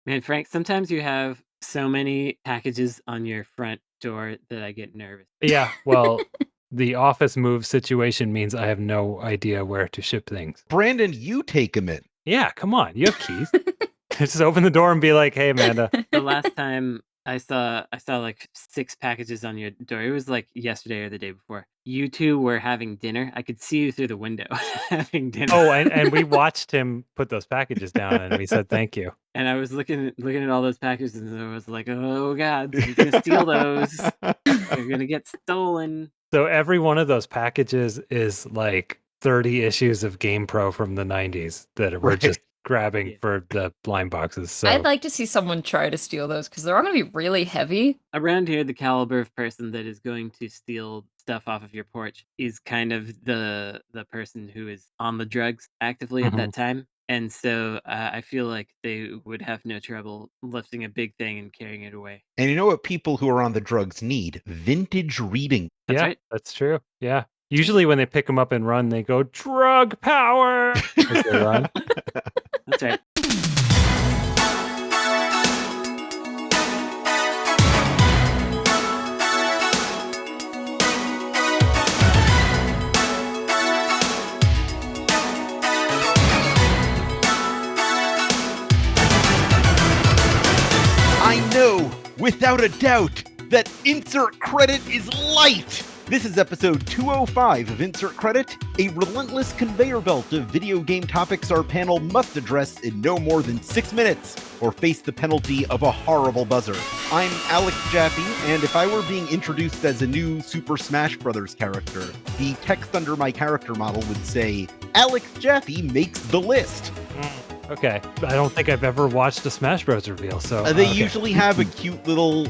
Man, Frank, sometimes you have so many packages on your front door that I get nervous. Yeah, well, the office move situation means I have no idea where to ship things. Brandon, you take him in. Yeah, come on, you have keys. Just open the door and be like, "Hey, Amanda." The last time I saw like 6 packages on your door. It was like yesterday or the day before. You 2 were having dinner. I could see you through the window having dinner. Oh, and we watched him put those packages down, and we said thank you. And I was looking at all those packages, and I was like, "Oh God, he's gonna steal those. They're gonna get stolen." So every one of those packages is like 30 issues of GamePro from the 90s that we're just grabbing for the blind boxes. So I'd like to see someone try to steal those because they're all going to be really heavy. Around here, the caliber of person that is going to steal stuff off of your porch is kind of the person who is on the drugs actively at that time. And so I feel like they would have no trouble lifting a big thing and carrying it away. And you know what people who are on the drugs need? Vintage reading. That's right. That's true. Yeah. Usually when they pick them up and run, they go, "Drug power!" as they run. That's right. I know, without a doubt, that Insert Credit is light! This is episode 205 of Insert Credit, a relentless conveyor belt of video game topics our panel must address in no more than 6 minutes, or face the penalty of a horrible buzzer. I'm Alex Jaffe, and if I were being introduced as a new Super Smash Bros. Character, the text under my character model would say, Alex Jaffe makes the list. Okay. I don't think I've ever watched a Smash Bros. Reveal, so... They usually have a cute little,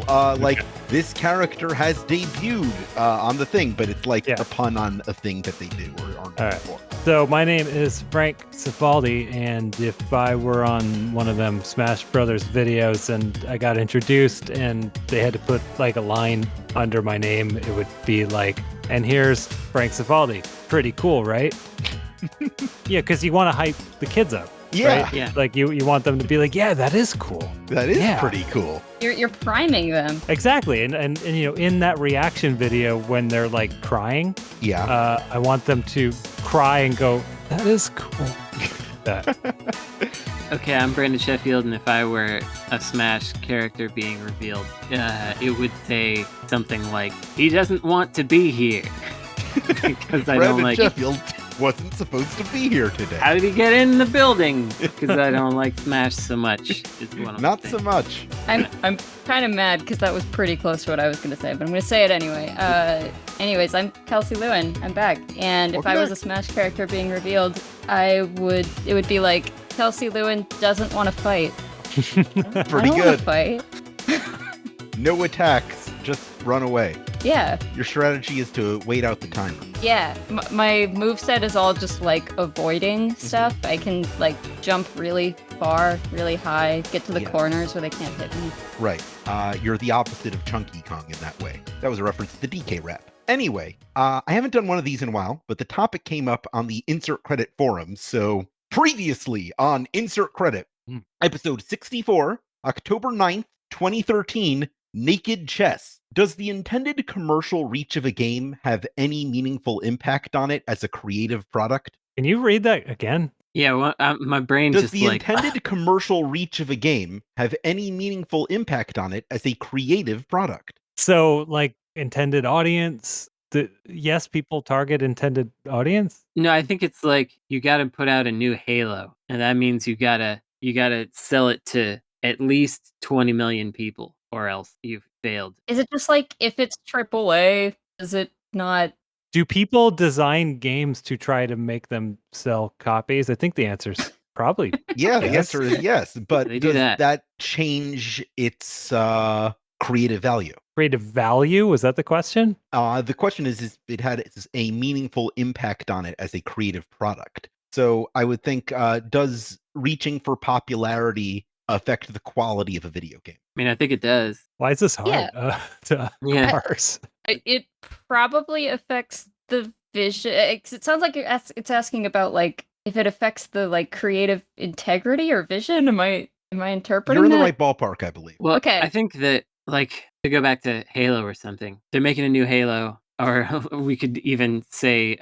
this character has debuted on the thing, but it's like a pun on a thing that they do or aren't before. So my name is Frank Cifaldi, and if I were on one of them Smash Brothers videos and I got introduced and they had to put like a line under my name, it would be like, "And here's Frank Cifaldi." Pretty cool, right? Yeah, because you want to hype the kids up. Yeah. Right? Yeah. Like you want them to be like, "Yeah, that is cool. That is pretty cool." You're priming them. Exactly. And you know, in that reaction video when they're like crying, I want them to cry and go, "That is cool." Okay, I'm Brandon Sheffield, and if I were a Smash character being revealed, it would say something like, "He doesn't want to be here." Because I don't like Sheffield wasn't supposed to be here today. How did he get in the building? Because I don't like Smash so much. Is what I'm Not saying. so much. I'm kind of mad because that was pretty close to what I was going to say, but I'm going to say it anyway. Anyways, I'm Kelsey Lewin. I'm back, and if I was a Smash character being revealed, it would be like, Kelsey Lewin doesn't want to fight. Pretty good. good. Fight. No attacks, just run away. Yeah. Your strategy is to wait out the timer. Yeah, my moveset is all just like avoiding stuff. I can like jump really far, really high, get to the corners where they can't hit me. Right. You're the opposite of Chunky Kong in that way. That was a reference to the DK rap. Anyway, I haven't done one of these in a while, but the topic came up on the Insert Credit forums. So previously on Insert Credit, episode 64, October 9th, 2013, Naked Chess. Does the intended commercial reach of a game have any meaningful impact on it as a creative product? Can you read that again? Yeah, well, my brain Does just the intended commercial reach of a game have any meaningful impact on it as a creative product? So, like, intended audience? Yes, people target intended audience? No, I think it's like you got to put out a new Halo, and that means you gotta sell it to at least 20 million people, or else you've failed. Is it just like if it's AAA, is it not? Do people design games to try to make them sell copies? I think the answer is probably Yeah, the answer is yes. But They do does that. that change its creative value? Creative value? Was that the question? The question is it had a meaningful impact on it as a creative product. So I would think, does reaching for popularity affect the quality of a video game? I mean, I think it does. Why is this hard to parse? It probably affects the vision. It sounds like it's asking about like if it affects the like creative integrity or vision. Am I Am I interpreting You're in the that? right ballpark, I believe. Well, Okay. I think that, like, to go back to Halo or something, they're making a new Halo, or we could even say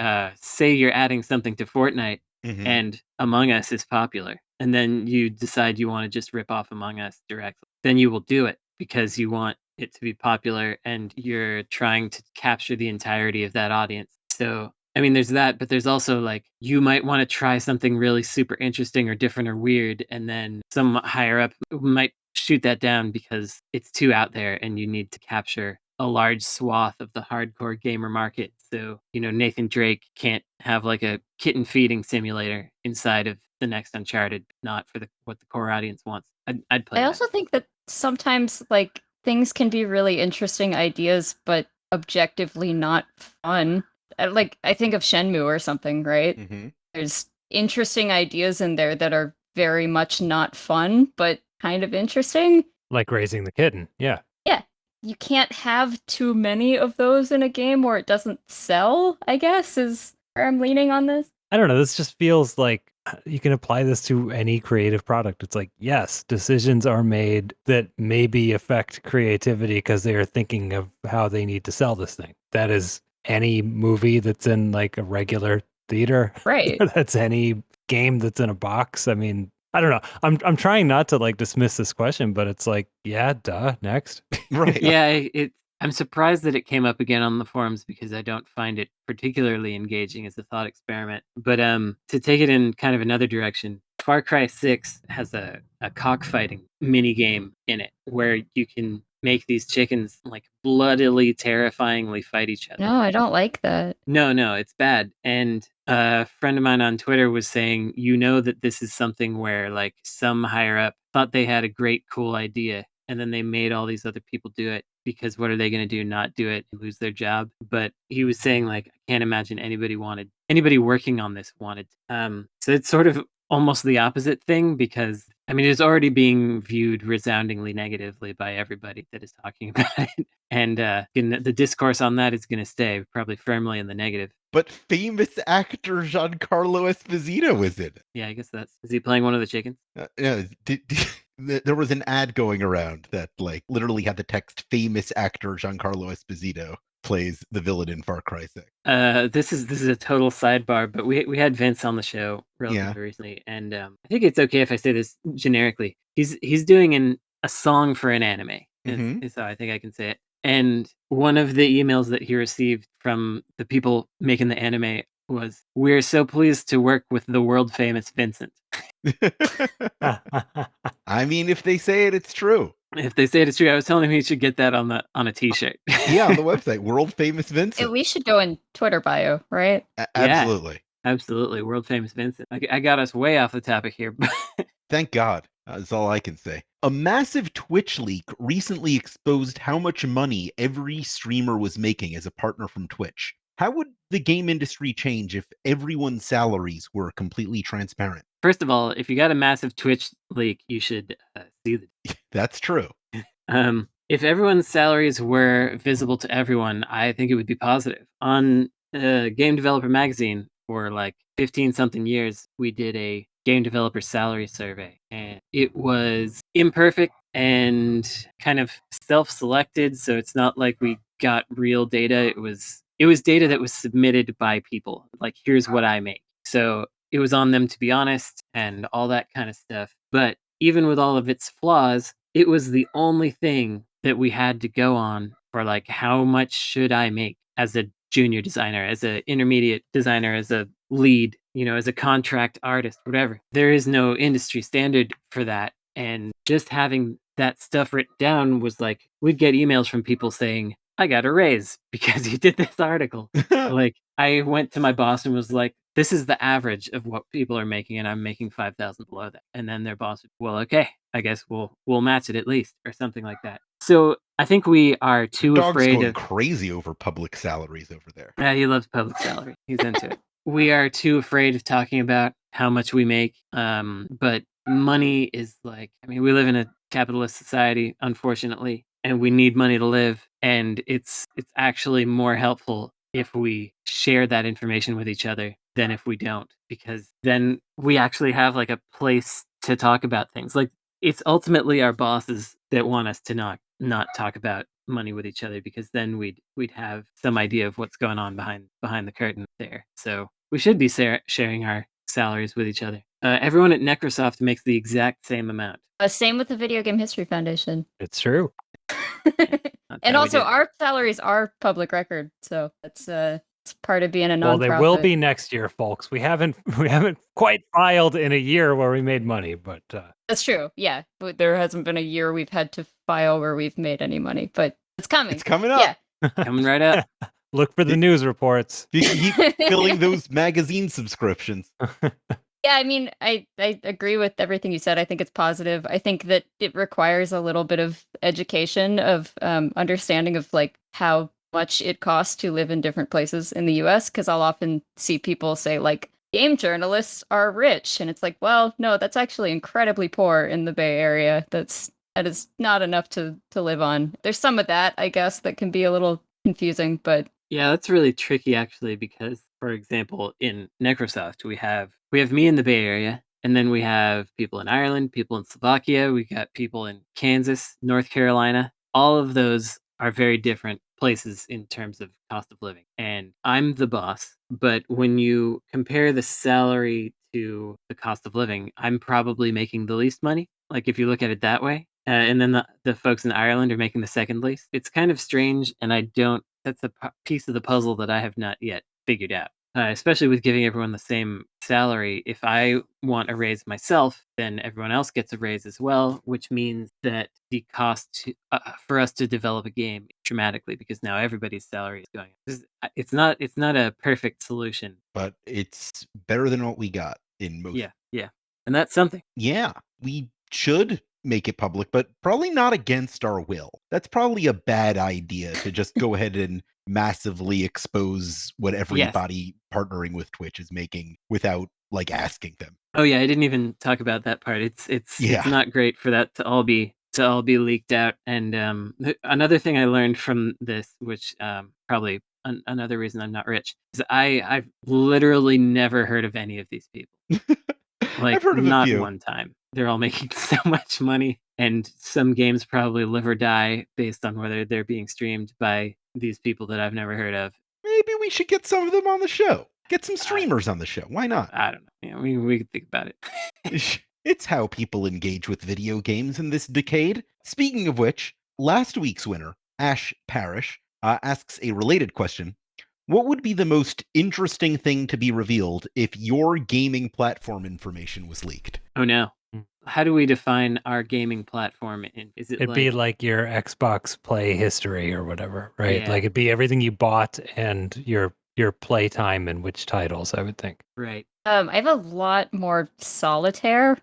you're adding something to Fortnite, Mhm. and Among Us is popular, and then you decide you want to just rip off Among Us directly. Then you will do it because you want it to be popular, and you're trying to capture the entirety of that audience. So, I mean, there's that, but there's also like you might want to try something really super interesting or different or weird, and then some higher up might shoot that down because it's too out there and you need to capture a large swath of the hardcore gamer market. So, Nathan Drake can't have like a kitten feeding simulator inside of the next Uncharted, not for what the core audience wants. I'd play I that. also think that sometimes like things can be really interesting ideas, but objectively not fun. I think of Shenmue or something, right? Mhm. There's interesting ideas in there that are very much not fun, but kind of interesting. Like raising the kitten. Yeah. Yeah. You can't have too many of those in a game or it doesn't sell, I guess, is where I'm leaning on this. I don't know. This just feels like you can apply this to any creative product. It's like, yes, decisions are made that maybe affect creativity because they are thinking of how they need to sell this thing. That is any movie that's in like a regular theater. Right. That's any game that's in a box. I mean, I don't know. I'm trying not to like dismiss this question, but it's like, yeah, duh, next. Right. Yeah, I'm surprised that it came up again on the forums because I don't find it particularly engaging as a thought experiment. But to take it in kind of another direction, Far Cry 6 has a cockfighting mini game in it where you can make these chickens like bloodily, terrifyingly fight each other. No, I don't like that. No, it's bad. And a friend of mine on Twitter was saying, that this is something where like some higher up thought they had a great, cool idea, and then they made all these other people do it because what are they going to do? Not do it and lose their job? But he was saying like, I can't imagine anybody working on this wanted. So it's sort of almost the opposite thing because I mean it's already being viewed resoundingly negatively by everybody that is talking about it. And the discourse on that is going to stay probably firmly in the negative. But famous actor Giancarlo Esposito was in it. Yeah, I guess is he playing one of the chickens? Yeah, there was an ad going around that like literally had the text "famous actor Giancarlo Esposito plays the villain in Far Cry 6." This is a total sidebar, but we had Vince on the show Yeah. relatively recently, and I think it's okay if I say this generically. He's doing a song for an anime. Mhm. Is how I think I can say it. And one of the emails that he received from the people making the anime was, "We're so pleased to work with the world famous Vincent." I mean, if they say it, it's true. If they say it's true, I was telling him he should get that on a T-shirt. Yeah, on the website, world famous Vincent. At least should go in Twitter bio, right? Yeah, Absolutely. absolutely, world famous Vincent. I got us way off the topic here. Thank God. That's all I can say. A massive Twitch leak recently exposed how much money every streamer was making as a partner from Twitch. How would the game industry change if everyone's salaries were completely transparent? First of all, if you got a massive Twitch leak, you should see the. That's true. If everyone's salaries were visible to everyone, I think it would be positive. On Game Developer Magazine, for like 15 something years, we did a game developer salary survey, and it was imperfect and kind of self-selected. So it's not like we got real data. It was data that was submitted by people. Like, here's what I make. So it was on them to be honest and all that kind of stuff. But even with all of its flaws, it was the only thing that we had to go on for like how much should I make as a junior designer, as an intermediate designer, as a lead, as a contract artist, whatever. There is no industry standard for that. And just having that stuff written down was like, we'd get emails from people saying, I got a raise because you did this article. Like, I went to my boss and was like, this is the average of what people are making, and I'm making 5,000 below that. And then their boss would, well, okay, I guess we'll match it at least, or something like that. So I think we are too Dog's afraid going of. crazy over public salaries over there. Yeah, he loves public salary. He's into it. We are too afraid of talking about how much we make. But money is like, I mean, we live in a capitalist society, unfortunately, and we need money to live. And it's actually more helpful if we share that information with each other than if we don't, because then we actually have like a place to talk about things. Like It's ultimately our bosses that want us to not talk about money with each other, because then we'd have some idea of what's going on behind the curtain there. So we should be sharing our salaries with each other. Everyone at Necrosoft makes the exact same amount. Same with the Video Game History Foundation. It's true. And also, our salaries are public record, so that's it's part of being a nonprofit. Well, they will be next year, folks. We haven't quite filed in a year where we made money, but that's true. Yeah, but there hasn't been a year we've had to file where we've made any money, but it's coming. It's coming up. Yeah, coming right up. Look for the news reports. You keep filling those magazine subscriptions. Yeah, I mean, I agree with everything you said. I think it's positive. I think that it requires a little bit of education, of understanding of like how much it costs to live in different places in the US, because I'll often see people say like game journalists are rich, and it's like, well, no, that's actually incredibly poor in the Bay Area. That is not enough to live on. There's some of that, I guess, that can be a little confusing, but yeah, that's really tricky actually, because for example, in Necrosoft we have me in the Bay Area, and then we have people in Ireland, people in Slovakia, we got people in Kansas, North Carolina. All of those are very different places in terms of cost of living. And I'm the boss, but when you compare the salary to the cost of living, I'm probably making the least money. Like if you look at it that way. And then the folks in Ireland are making the second least. It's kind of strange, and that's a piece of the puzzle that I have not yet figured out. Especially with giving everyone the same salary. If I want a raise myself, then everyone else gets a raise as well, which means that the cost for us to develop a game dramatically, because now everybody's salary is going up. It's not a perfect solution, but it's better than what we got in most. Yeah, and that's something. Yeah, we should make it public, but probably not against our will. That's probably a bad idea to just go ahead and massively expose what everybody partnering with Twitch is making without like asking them. Oh yeah, I didn't even talk about that part. It's not great for that to all be leaked out. And another thing I learned from this, which probably another reason I'm not rich, is I've literally never heard of any of these people. Like, I've heard of not a few. one time. They're all making so much money, and some games probably live or die based on whether they're being streamed by these people that I've never heard of. Maybe we should get some of them on the show. Get some streamers on the show. Why not? I don't know. Yeah, we could think about it. It's how people engage with video games in this decade. Speaking of which, last week's winner, Ash Parrish, asks a related question. What would be the most interesting thing to be revealed if your gaming platform information was leaked? Oh no. How do we define our gaming platform? It'd be like your Xbox play history or whatever, right? Yeah. Like it'd be everything you bought and your play time and which titles, I would think. Right. I have a lot more solitaire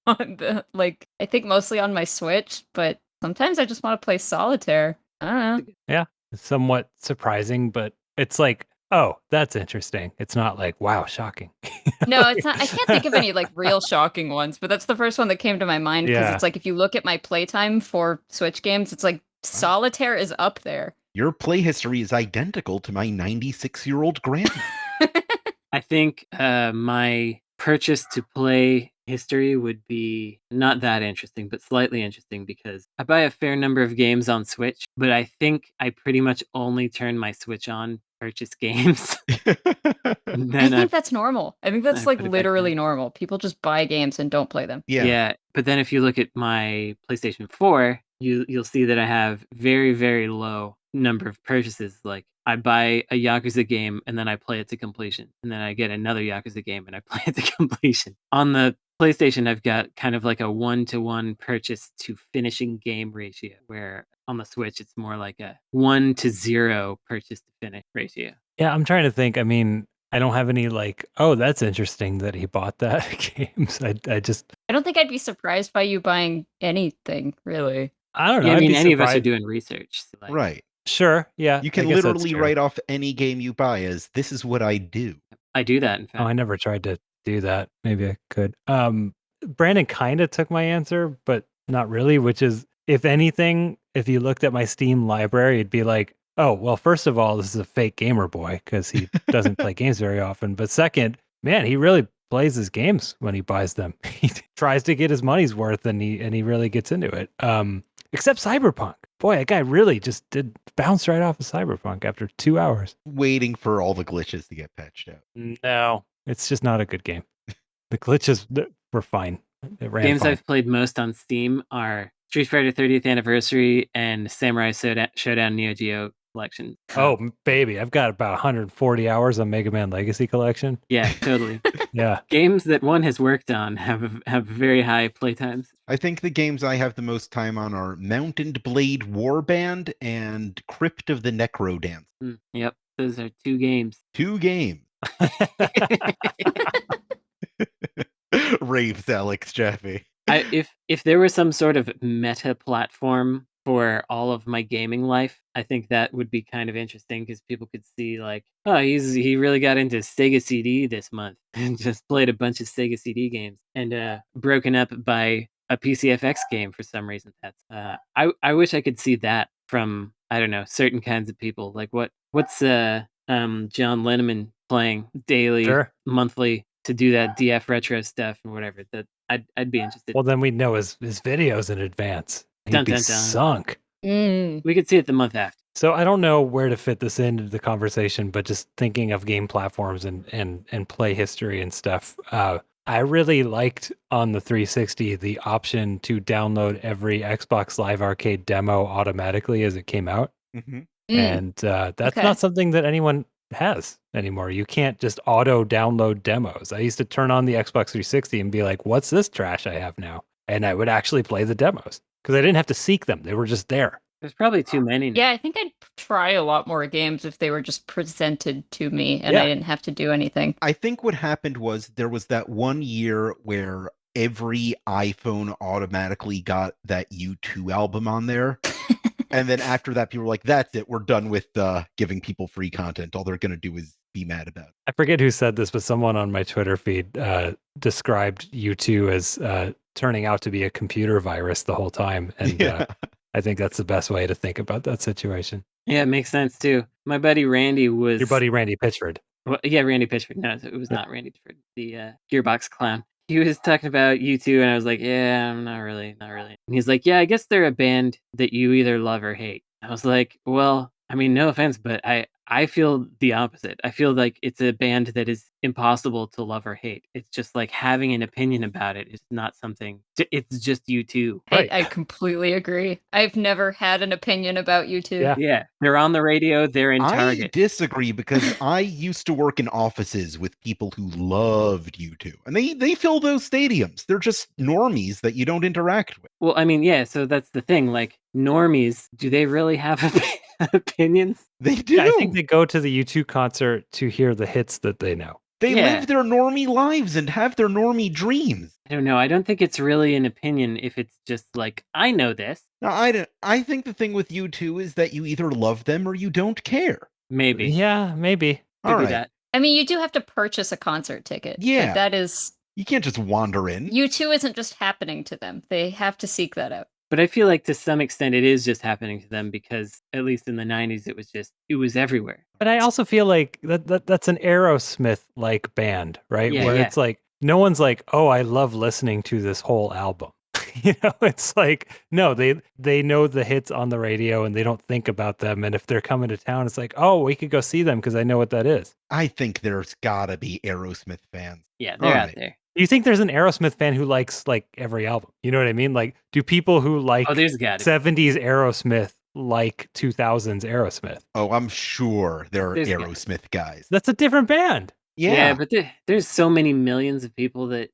on I think mostly on my Switch, but sometimes I just want to play solitaire. I don't know. Yeah, it's somewhat surprising, but it's like, oh, that's interesting. It's not like, wow, shocking. No, it's not. I can't think of any like real shocking ones, but that's the first one that came to my mind, because it's like if you look at my playtime for Switch games, it's like solitaire is up there. Your play history is identical to my 96-year-old grandma. I think my purchase to play history would be not that interesting, but slightly interesting, because I buy a fair number of games on Switch, but I think I pretty much only turn my Switch on purchase games. I think that's normal. I think that's like literally normal. People just buy games and don't play them. Yeah. But then if you look at my PlayStation 4, you'll see that I have very, very low number of purchases. Like I buy a Yakuza game and then I play it to completion, and then I get another Yakuza game and I play it to completion. On the PlayStation, I've got kind of like a 1-to-1 purchase to finishing game ratio, where on the Switch it's more like a 1-to-0 purchase to finish ratio. Yeah, I'm trying to think. I mean, I don't have any like, oh, that's interesting that he bought that games. I don't think I'd be surprised by you buying anything, really. I don't know. Yeah, I mean, any of us are doing research. So right. Sure. Yeah. You can literally write off any game you buy as, this is what I do. I do that, in fact. Oh, I never tried to do that. Maybe I could. Brandon kind of took my answer, but not really, which is, if anything, if you looked at my Steam library, it'd be like, oh, well, first of all, this is a fake gamer boy because he doesn't play games very often. But second, man, he really plays his games when he buys them. He tries to get his money's worth, and he really gets into it. Except Cyberpunk. Boy, that guy really just did bounce right off of Cyberpunk after 2 hours. Waiting for all the glitches to get patched out. No, it's just not a good game. The glitches were fine. It ran Games fine. I've played most on Steam are Street Fighter 30th Anniversary and Samurai Showdown Neo Geo Collection. Oh, baby. I've got about 140 hours on Mega Man Legacy Collection. Yeah, totally. Yeah. Games that one has worked on have very high playtimes. I think the games I have the most time on are Mounted Blade Warband and Crypt of the Necro Dance. Yep, those are 2 games. 2 games. Raves Alex Jaffe. If there was some sort of meta platform for all of my gaming life, I think that would be kind of interesting because people could see like, oh, he really got into Sega CD this month and just played a bunch of Sega CD games and broken up by a PCFX game for some reason. That's I wish I could see that from, I don't know, certain kinds of people. Like what's John Lenneman playing daily, Sure. monthly to do that DF retro stuff or whatever. That I'd be interested. Well, then we'd know his videos in advance. He'd Dun, be dun, dun. sunk. We could see it the month after. So I don't know where to fit this into the conversation, but just thinking of game platforms and play history and stuff. I really liked on the 360 the option to download every Xbox Live Arcade demo automatically as it came out. Mm-hmm. And that's not something that anyone has anymore. You can't just auto download demos. I used to turn on the Xbox 360 and be like, what's this trash I have now? And I would actually play the demos because I didn't have to seek them. They were just there. There's probably too many now. Yeah, I think I'd try a lot more games if they were just presented to me and I didn't have to do anything. I think what happened was there was that one year where every iPhone automatically got that U2 album on there. And then after that, people were like, that's it. We're done with giving people free content. All they're going to do is be mad about it. I forget who said this, but someone on my Twitter feed described U2 as turning out to be a computer virus the whole time. And I think that's the best way to think about that situation. Yeah, it makes sense too. My buddy Randy was... Your buddy Randy Pitchford. Well, yeah, Randy Pitchford. No, it was not Randy Pitchford. The Gearbox clown. He was talking about U2, and I was like, yeah, I'm not really. And he's like, yeah, I guess they're a band that you either love or hate. I was like, well, I mean, no offense, but I feel the opposite. I feel like it's a band that is impossible to love or hate. It's just like having an opinion about it is not something. It's just U2. Right. I completely agree. I've never had an opinion about U2. Yeah, they're on the radio. They're in Target. I disagree because I used to work in offices with people who loved U2, and they fill those stadiums. They're just normies that you don't interact with. Well, I mean, yeah. So that's the thing. Like normies, do they really have opinions? They do. Yeah, I think they go to the U2 concert to hear the hits that they know. They live their normie lives and have their normie dreams. I don't know. I don't think it's really an opinion if it's just like, I know this. No, I think the thing with U2 is that you either love them or you don't care. Maybe. Yeah, maybe. All right. That. I mean, you do have to purchase a concert ticket. Yeah. Like, that is... You can't just wander in. U2 isn't just happening to them. They have to seek that out. But I feel like to some extent it is just happening to them because at least in the 90s it was everywhere. But I also feel like that's an Aerosmith-like band, right? Where it's like, no one's like, oh, I love listening to this whole album. It's like, no, they know the hits on the radio and they don't think about them. And if they're coming to town, it's like, oh, we could go see them because I know what that is. I think there's gotta be Aerosmith fans. Yeah, they're out there. Do you think there's an Aerosmith fan who likes like every album? You know what I mean? Like, do people who like 70s Aerosmith like 2000s Aerosmith? Oh, I'm sure there are Aerosmith guys. That's a different band. Yeah, but there's so many millions of people that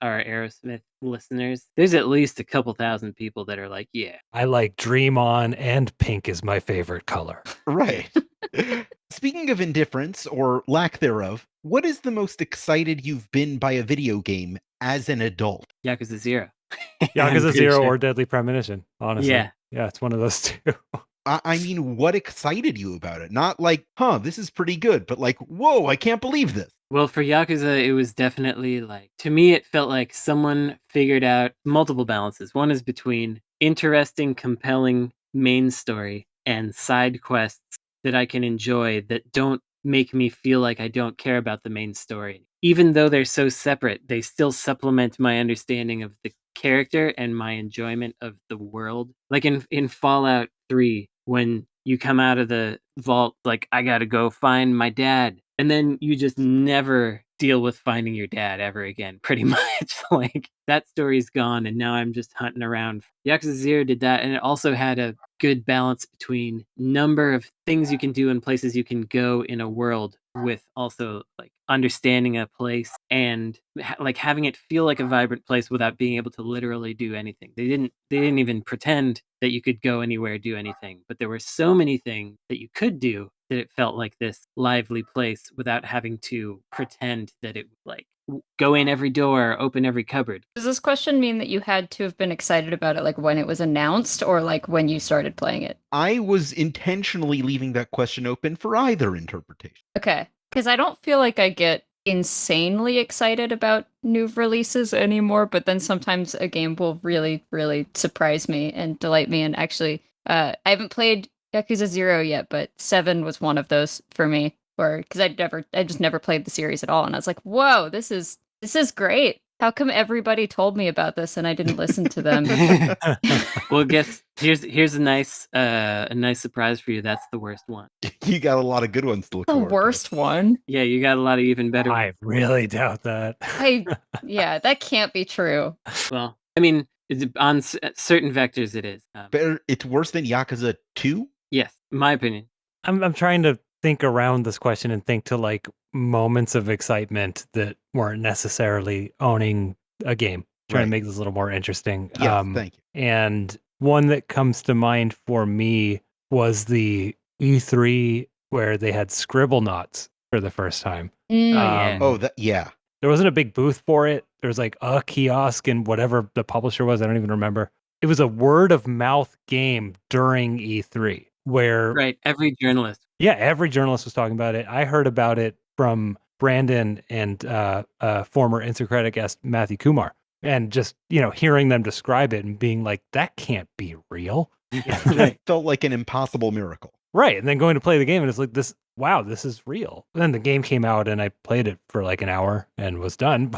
are Aerosmith listeners. There's at least a couple thousand people that are like, yeah. I like Dream On and pink is my favorite color. Right. Speaking of indifference or lack thereof, what is the most excited you've been by a video game as an adult? Yakuza 0. Yakuza 0 or Deadly Premonition, honestly. Yeah. Yeah, it's one of those two. I mean, what excited you about it? Not like, this is pretty good, but like, whoa, I can't believe this. Well, for Yakuza, it was definitely like, to me, it felt like someone figured out multiple balances. One is between interesting, compelling main story and side quests that I can enjoy that don't make me feel like I don't care about the main story. Even though they're so separate, they still supplement my understanding of the character and my enjoyment of the world. Like in Fallout 3, when you come out of the vault, like, I gotta go find my dad. And then you just never deal with finding your dad ever again, pretty much. Like, that story's gone, and now I'm just hunting around. Yakuza 0 did that, and it also had a good balance between number of things you can do and places you can go in a world, with also like understanding a place and like having it feel like a vibrant place without being able to literally do anything. They didn't even pretend that you could go anywhere, do anything, but there were so many things that you could do that it felt like this lively place without having to pretend that it would like go in every door, open every cupboard. Does this question mean that you had to have been excited about it like when it was announced or like when you started playing it? I was intentionally leaving that question open for either interpretation. Okay, because I don't feel like I get insanely excited about new releases anymore, but then sometimes a game will really, really surprise me and delight me. And actually, I haven't played Yakuza 0 yet, but 7 was one of those for me. Or because I just never played the series at all, and I was like, "Whoa, this is great! How come everybody told me about this and I didn't listen to them?" Well, guess here's a nice surprise for you. That's the worst one. You got a lot of good ones to look The forward to. worst one. Yeah, you got a lot of even better I ones. really doubt that. Yeah, that can't be true. Well, I mean, on certain vectors, it is. Better, it's worse than Yakuza 2? Yes, in my opinion. I'm trying to think around this question and think to like moments of excitement that weren't necessarily owning a game. Trying to make this a little more interesting. Yes, thank you. And one that comes to mind for me was the E3 where they had Scribblenauts for the first time. Yeah. Yeah. There wasn't a big booth for it. There was like a kiosk and whatever the publisher was. I don't even remember. It was a word of mouth game during E3 where Right, every journalist. yeah, every journalist was talking about it. I heard about it from Brandon and former Instacredit guest Matthew Kumar, and just hearing them describe it and being like, "That can't be real." It felt like an impossible miracle. Right, and then going to play the game, and it's like this. Wow, this is real. And then the game came out, and I played it for like an hour and was done.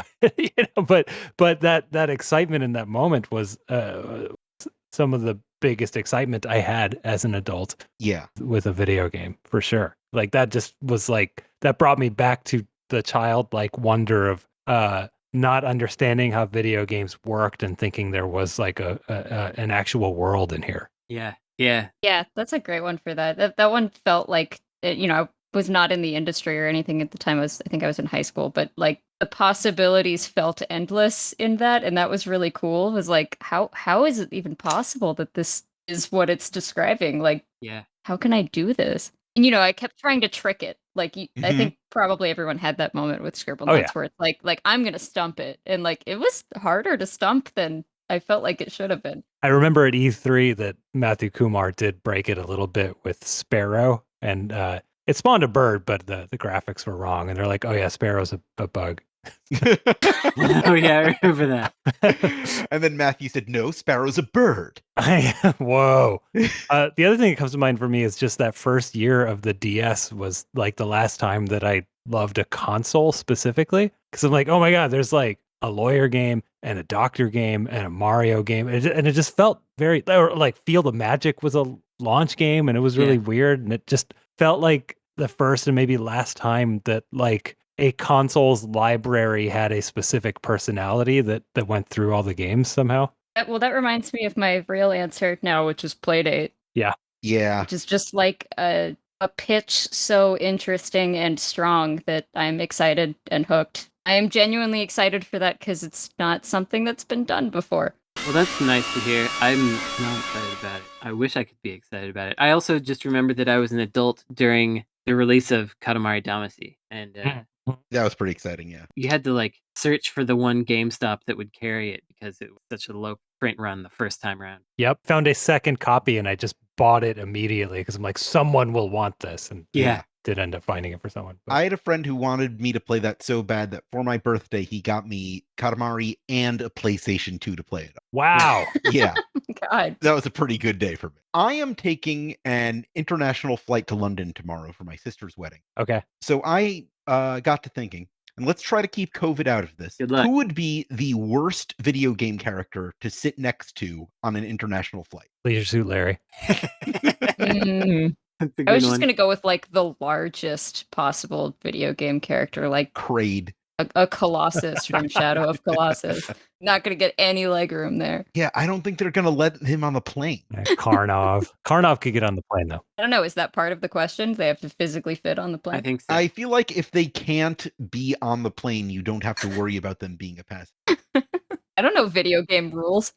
But that excitement in that moment was some of the biggest excitement I had as an adult. Yeah. With a video game, for sure. Like that just was like, that brought me back to the childlike wonder of not understanding how video games worked and thinking there was like an actual world in here. Yeah. Yeah, that's a great one for that. That one felt like I was not in the industry or anything at the time. I think I was in high school, but like the possibilities felt endless in that, and that was really cool. It was like, how is it even possible that this is what it's describing? Like, Yeah. how can I do this? And I kept trying to trick it. Like, I think probably everyone had that moment with Scribblenauts where it's like I'm gonna stump it, and like it was harder to stump than I felt like it should have been. I remember at E3 that Matthew Kumar did break it a little bit with Sparrow, and it spawned a bird, but the graphics were wrong, and they're like, "Oh yeah, Sparrow's a bug." Oh yeah, I remember that. And then Matthew said, "No, Sparrow's a bird." Whoa. The other thing that comes to mind for me is just that first year of the DS was like the last time that I loved a console specifically, because I'm like, oh my god, there's like a lawyer game and a doctor game and a Mario game, and it just felt very like Feel the Magic was a launch game, and it was really weird, and it just felt like the first and maybe last time that like a console's library had a specific personality that went through all the games somehow. Well, that reminds me of my real answer now, which is Playdate. Yeah. Which is just like a pitch so interesting and strong that I'm excited and hooked. I am genuinely excited for that because it's not something that's been done before. Well, that's nice to hear. I'm not excited about it. I wish I could be excited about it. I also just remembered that I was an adult during the release of Katamari Damacy, and that was pretty exciting, yeah. You had to like search for the one GameStop that would carry it because it was such a low print run the first time around. Yep. Found a second copy and I just bought it immediately because I'm like, someone will want this. And did end up finding it for someone. But I had a friend who wanted me to play that so bad that for my birthday, he got me Katamari and a PlayStation 2 to play it on. Wow. Yeah. God. That was a pretty good day for me. I am taking an international flight to London tomorrow for my sister's wedding. Okay. So I got to thinking, and let's try to keep COVID out of this. Good luck. Who would be the worst video game character to sit next to on an international flight? Leisure Suit Larry. Mm. That's a I was good just one. gonna go with like the largest possible video game character, like Kraid. a Colossus from Shadow of Colossus. Not gonna get any leg room there. Yeah, I don't think they're going to let him on the plane. Karnov. Karnov could get on the plane, though. I don't know. Is that part of the question? They have to physically fit on the plane. I think so. I feel like if they can't be on the plane, you don't have to worry about them being a passenger. I don't know video game rules.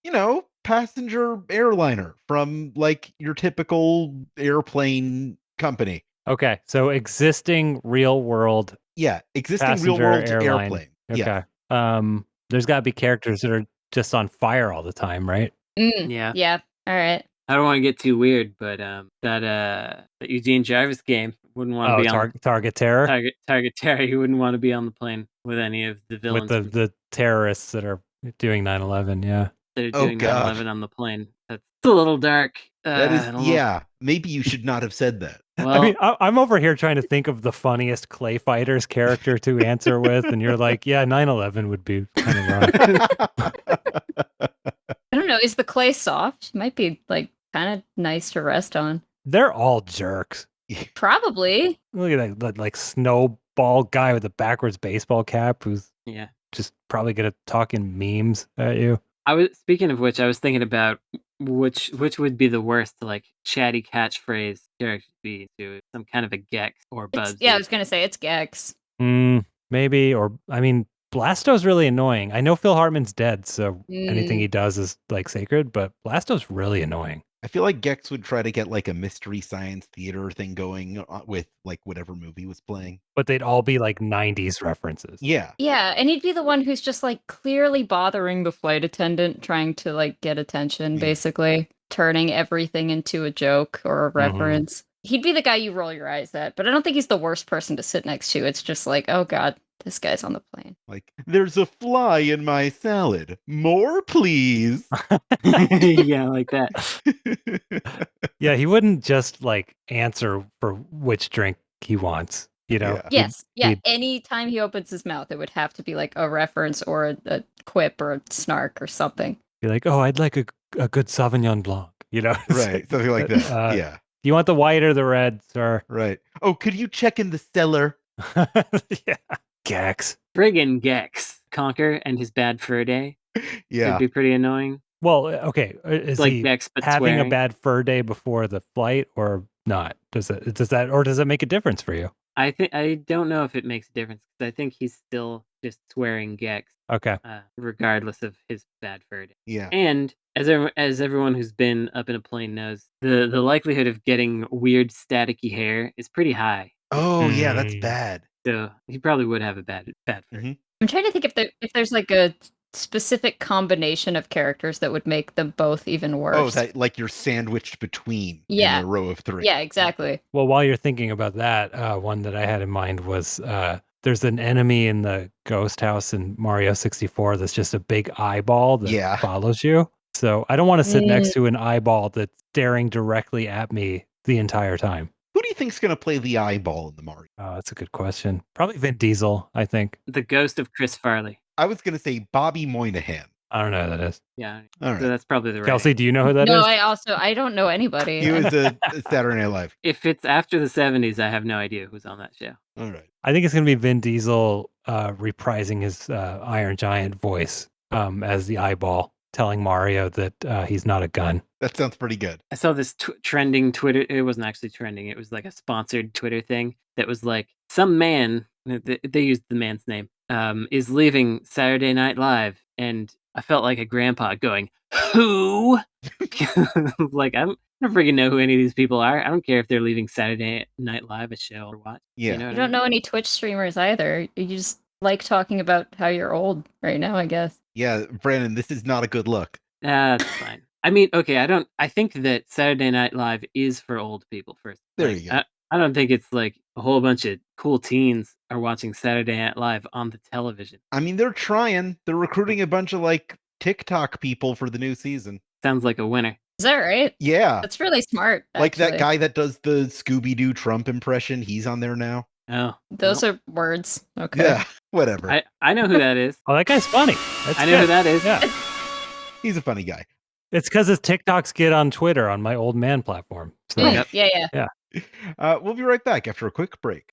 You know, passenger airliner from like your typical airplane company. Okay, so existing real world Yeah, existing real passenger world airline. airplane. Okay. Yeah. There's got to be characters that are just on fire all the time, right? Yeah. Yeah. All right. I don't want to get too weird, but that Eugene Jarvis game wouldn't want to be on Target Terror Target Terror. You wouldn't want to be on the plane with any of the with villains the terrorists that are doing 9/11. Yeah. that are Oh, doing God. 9/11 on the plane. That's a little dark. That I is, don't know. yeah. Maybe you should not have said that. Well, I mean, I'm over here trying to think of the funniest Clay Fighters character to answer with, and you're like, yeah, 9/11 would be kind of wrong. I don't know. Is the clay soft? Might be like kind of nice to rest on. They're all jerks. Probably. Look at that like snowball guy with a backwards baseball cap who's yeah. just probably good at talking memes at you. Speaking of which, I was thinking about which would be the worst like chatty catchphrase character to be to some kind of a Gex or Buzz. Yeah, I was gonna say it's Gex. Maybe, or I mean, Blasto's really annoying. I know Phil Hartman's dead, so anything he does is like sacred, but Blasto's really annoying. I feel like Gex would try to get like a mystery science theater thing going with like whatever movie was playing. But they'd all be like 90s references. Yeah. Yeah, and he'd be the one who's just like clearly bothering the flight attendant, trying to like get attention, basically turning everything into a joke or a reference. He'd be the guy you roll your eyes at, but I don't think he's the worst person to sit next to. It's just like, oh God, this guy's on the plane. Like, there's a fly in my salad. More, please. Yeah, like that. Yeah, he wouldn't just like answer for which drink he wants, you know? Yeah. Yes, yeah. Anytime he opens his mouth, it would have to be like a reference or a quip or a snark or something. Be like, oh, I'd like a good Sauvignon Blanc, you know? Right, something like that. Yeah. Do you want the white or the red, sir? Right. Oh, could you check in the cellar? Yeah. Gex. Friggin' Gex. Conquer and his bad fur day. Yeah. It'd be pretty annoying. Well, okay. Is like he Gex, but having swearing. a bad fur day before the flight or not? Does that make a difference for you? I don't know if it makes a difference because I think he's still just swearing Gex. Okay. Regardless of his bad fur day. Yeah. And as everyone who's been up in a plane knows, the likelihood of getting weird staticky hair is pretty high. Oh, yeah, that's bad. So he probably would have a bad fur. I'm trying to think if there's like a specific combination of characters that would make them both even worse. Oh, that like you're sandwiched between in a row of three. Yeah, exactly. Well, while you're thinking about that, one that I had in mind was there's an enemy in the ghost house in Mario 64 that's just a big eyeball that follows you. So I don't want to sit next to an eyeball that's staring directly at me the entire time. Who do you think's going to play the eyeball in the Mario? Oh, that's a good question. Probably Vin Diesel, I think. The ghost of Chris Farley. I was going to say Bobby Moynihan. I don't know who that is. Yeah. All right. So that's probably the right. Kelsey, do you know who that is? No, I don't know anybody. He was a Saturday Night Live. If it's after the 70s, I have no idea who's on that show. All right. I think it's going to be Vin Diesel reprising his Iron Giant voice as the eyeball, telling Mario that he's not a gun. That sounds pretty good. I saw this trending Twitter. It wasn't actually trending. It was like a sponsored Twitter thing that was like some man. They used the man's name. Is leaving Saturday Night Live, and I felt like a grandpa going, "Who?" Like I don't freaking know who any of these people are. I don't care if they're leaving Saturday Night Live, a show or what. Yeah. You know You don't know any Twitch streamers either. You just like talking about how you're old right now, I guess. Yeah, Brandon, this is not a good look. That's fine. I mean, okay, I think that Saturday Night Live is for old people first. There Like, you go. I don't think it's like a whole bunch of cool teens are watching Saturday Night Live on the television. I mean, they're trying. They're recruiting a bunch of like TikTok people for the new season. Sounds like a winner. Is that right? Yeah. That's really smart. Like that actually. guy that does the Scooby-Doo Trump impression, he's on there now. Oh, Those are words. Okay. Yeah, whatever. I know who that is. Oh, that guy's funny. That's I know who good. that is. Yeah. He's a funny guy. It's because his TikToks get on Twitter on my old man platform. So, Yep. Yeah. We'll be right back after a quick break.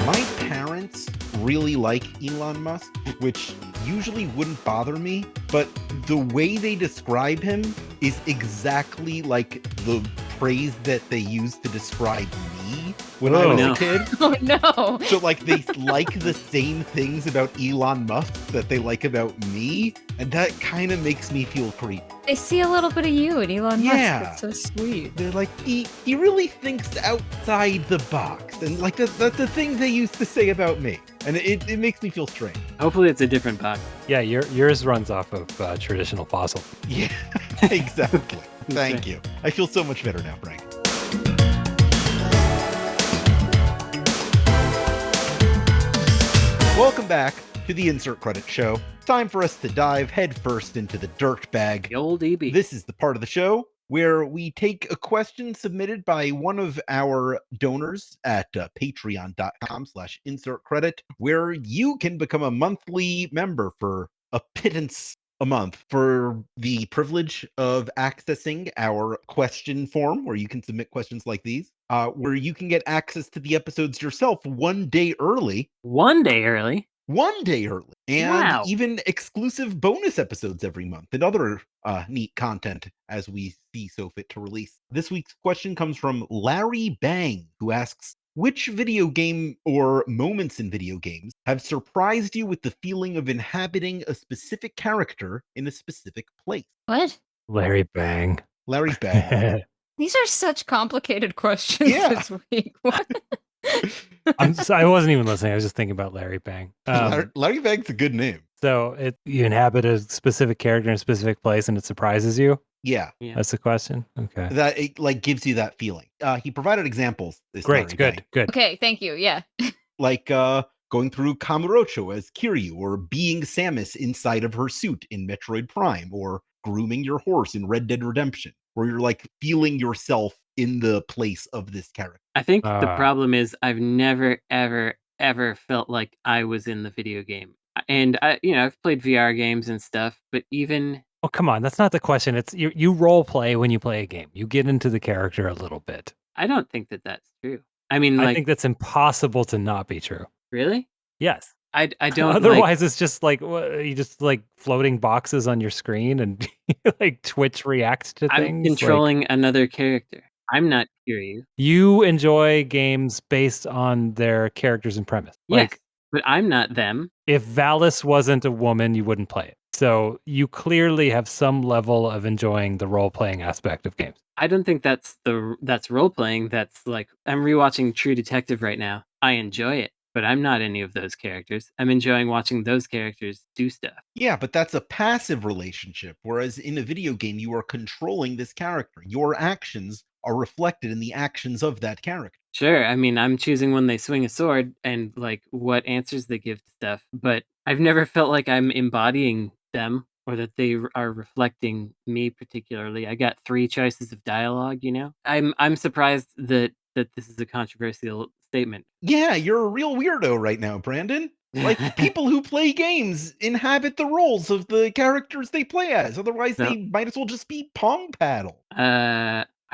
My parents really like Elon Musk, which usually wouldn't bother me, but the way they describe him is exactly like the phrase that they used to describe me when I was no. a kid. Oh no. So like they like the same things about Elon Musk that they like about me, and that kind of makes me feel creepy. They see a little bit of you in Elon Yeah. Musk. That's so sweet. They're like, he really thinks outside the box, and like that's the thing they used to say about me, and it makes me feel strange. Hopefully it's a different box. yeah, yours runs off of traditional fossil. Yeah, exactly. Thank you. I feel so much better now, Frank. Welcome back to the Insert Credit Show. Time for us to dive headfirst into the Dirtbag. The old EB. This is the part of the show where we take a question submitted by one of our donors at patreon.com/insertcredit, where you can become a monthly member for a pittance a month for the privilege of accessing our question form, where you can submit questions like these, where you can get access to the episodes yourself 1 day early. 1 day early. 1 day early, and Wow. even exclusive bonus episodes every month and other neat content as we see so fit to release. This week's question comes from Larry Bang, who asks, which video game or moments in video games have surprised you with the feeling of inhabiting a specific character in a specific place? What? Larry Bang. Larry Bang. These are such complicated questions Yeah. this week. What? I wasn't even listening. I was just thinking about Larry Bang. Larry Bang's a good name. So you inhabit a specific character in a specific place and it surprises you? Yeah, Yeah. That's the question? Okay. that it like gives you that feeling. He provided examples. This Great. Larry Good. Bang. Good. Okay, thank you. Yeah. Like going through Kamurocho as Kiryu, or being Samus inside of her suit in Metroid Prime, or grooming your horse in Red Dead Redemption, where you're like feeling yourself in the place of this character. I think the Ah. problem is I've never, ever felt like I was in the video game. And I've played VR games and stuff, but even Oh, come on. That's not the question. It's you role play when you play a game. You get into the character a little bit. I don't think that that's true. I mean, I like, think that's impossible to not be true. really? Yes. I don't Otherwise, it's just like you just like floating boxes on your screen and like Twitch reacts to I'm things. Like, controlling another character. I'm not Kiryu. you enjoy games based on their characters and premise. Yes, Like, but I'm not them. if Valis wasn't a woman, you wouldn't play it. So you clearly have some level of enjoying the role playing aspect of games. I don't think that's role playing. That's like, I'm rewatching True Detective right now. I enjoy it, but I'm not any of those characters. I'm enjoying watching those characters do stuff. Yeah, but that's a passive relationship, whereas in a video game, you are controlling this character. Your actions are reflected in the actions of that character. Sure, I mean, I'm choosing when they swing a sword and like what answers they give to stuff, but I've never felt like I'm embodying them or that they are reflecting me particularly. I got 3 choices of dialogue, you know? I'm surprised that this is a controversial statement. Yeah, you're a real weirdo right now, Brandon. Like, people who play games inhabit the roles of the characters they play as. Otherwise, No. they might as well just be Pong Paddle.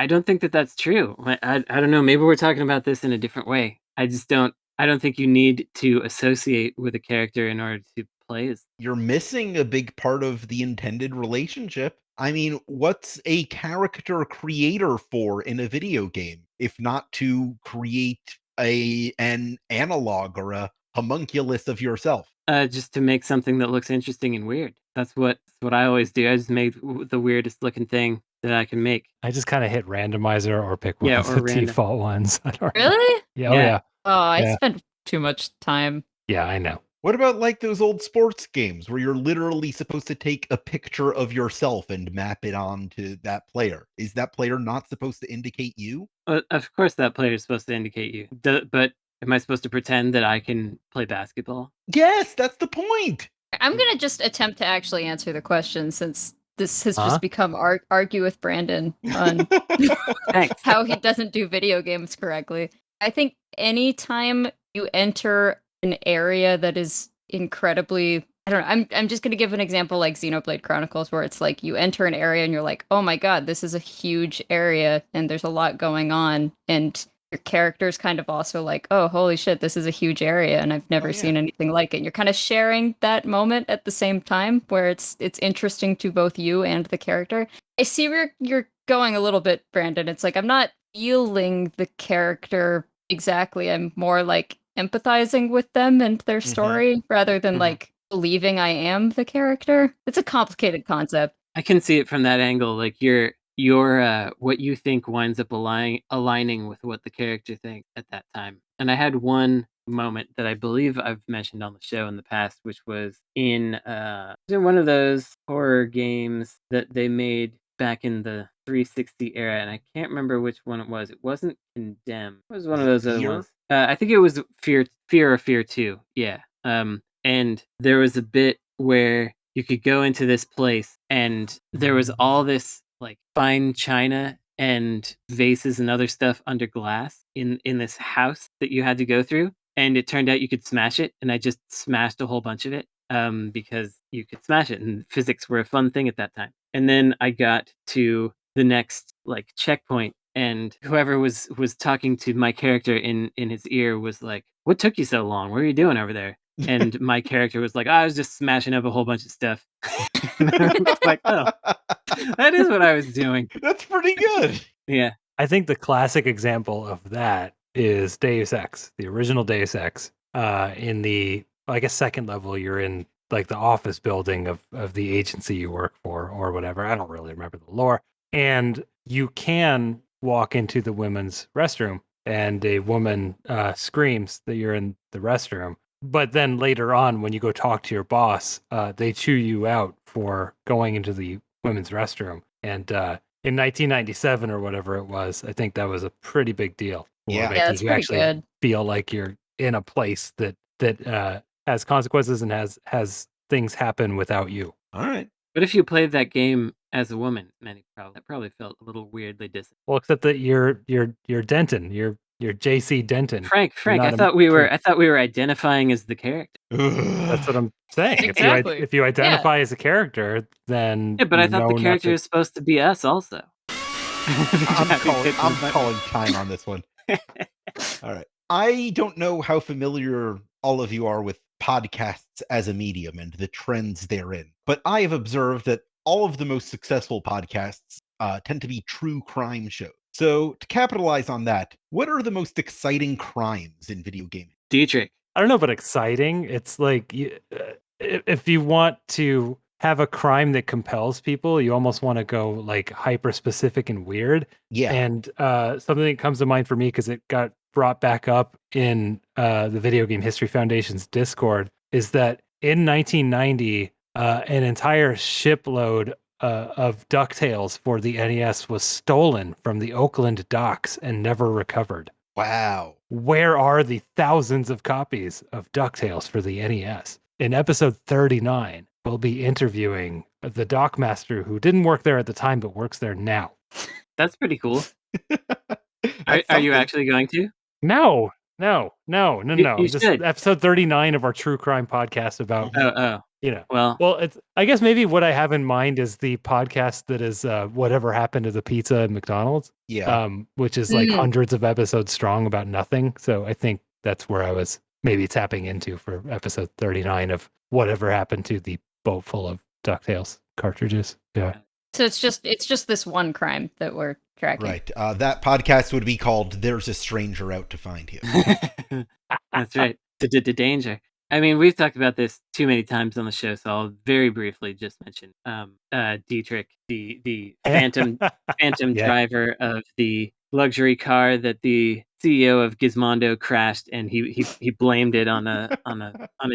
I don't think that that's true. I don't know, maybe we're talking about this in a different way. I don't think you need to associate with a character in order to play as. You're missing a big part of the intended relationship. I mean, what's a character creator for in a video game, if not to create an analog or a homunculus of yourself? Just to make something that looks interesting and weird. That's what I always do. I just make the weirdest looking thing that I can make. I just kind of hit randomizer or pick one Yeah, of or the random. default ones. I don't know. Really? Yeah. Oh, Yeah. yeah. Oh, I Yeah. spent too much time. Yeah, I know. What about like those old sports games where you're literally supposed to take a picture of yourself and map it onto that player? Is that player not supposed to indicate you? Of course, that player is supposed to indicate you. But Am I supposed to pretend that I can play basketball? Yes, that's the point. I'm gonna just attempt to actually answer the question since this has Huh? just become argue with Brandon on Thanks. how he doesn't do video games correctly. I think anytime you enter an area that is incredibly, I don't know, I'm just gonna give an example like Xenoblade Chronicles, where it's like you enter an area and you're like, oh my god, this is a huge area and there's a lot going on, and your character's kind of also like, oh, holy shit, this is a huge area and I've never seen anything like it. You're kind of sharing that moment at the same time, where it's interesting to both you and the character. I see where you're going a little bit, Brandon. It's like I'm not feeling the character exactly. I'm more like empathizing with them and their story rather than like believing I am the character. It's a complicated concept. I can see it from that angle. Like your what you think winds up aligning with what the character thinks at that time. And I had one moment that I believe I've mentioned on the show in the past, which was in one of those horror games that they made back in the 360 era, and I can't remember which one it was. It wasn't Condemned. It was one of those other Fear? ones. I think it was Fear or Fear 2. Yeah. And there was a bit where you could go into this place and there was all this like fine china and vases and other stuff under glass in this house that you had to go through, and it turned out you could smash it, and I just smashed a whole bunch of it because you could smash it and physics were a fun thing at that time. And then I got to the next like checkpoint, and whoever was talking to my character in his ear was like, what took you so long? What are you doing over there? And my character was like, I was just smashing up a whole bunch of stuff. And I was like, oh, that is what I was doing. That's pretty good. Yeah. I think the classic example of that is Deus Ex, the original Deus Ex. In the, I guess, second level, you're in like the office building of the agency you work for or whatever. I don't really remember the lore. And you can walk into the women's restroom and a woman screams that you're in the restroom. But then later on, when you go talk to your boss, they chew you out for going into the women's restroom. And in 1997 or whatever it was, I think that was a pretty big deal. Yeah. Yeah, that's you pretty actually good. feel like you're in a place that has consequences and has things happen without you. All right. But if you played that game as a woman, that probably felt a little weirdly distant. Well, except that you're Denton, you're JC Denton. Frank, You're I not thought we were identifying as the character. That's what I'm saying. Exactly. If you identify as a character, then Yeah, but I thought know the character not is supposed to be us also. I'm calling time on this one. All right. I don't know how familiar all of you are with podcasts as a medium and the trends therein, but I have observed that all of the most successful podcasts tend to be true crime shows. So to capitalize on that, what are the most exciting crimes in video gaming? Dietrich. I don't know, but exciting. It's like if you want to have a crime that compels people, you almost want to go like hyper specific and weird. Yeah. And something that comes to mind for me, because it got brought back up in the Video Game History Foundation's Discord, is that in 1990, an entire shipload of DuckTales for the NES was stolen from the Oakland docks and never recovered. Wow. Where are the thousands of copies of DuckTales for the NES? In episode 39, we'll be interviewing the dockmaster who didn't work there at the time but works there now. That's pretty cool. Are you actually going to? No. You This is should. episode 39 of our true crime podcast about, Well, it's, I guess maybe what I have in mind is the podcast that is Whatever Happened to the Pizza at McDonald's. Yeah. Which is like hundreds of episodes strong about nothing. So I think that's where I was maybe tapping into for episode 39 of Whatever Happened to the Boat Full of DuckTales cartridges. Yeah. So it's just this one crime that we're tracking. Right. That podcast would be called There's a Stranger Out to Find You. That's right. Danger. I mean, we've talked about this too many times on the show, so I'll very briefly just mention Dietrich, the phantom driver of the luxury car that the CEO of Gizmondo crashed, and he blamed it on a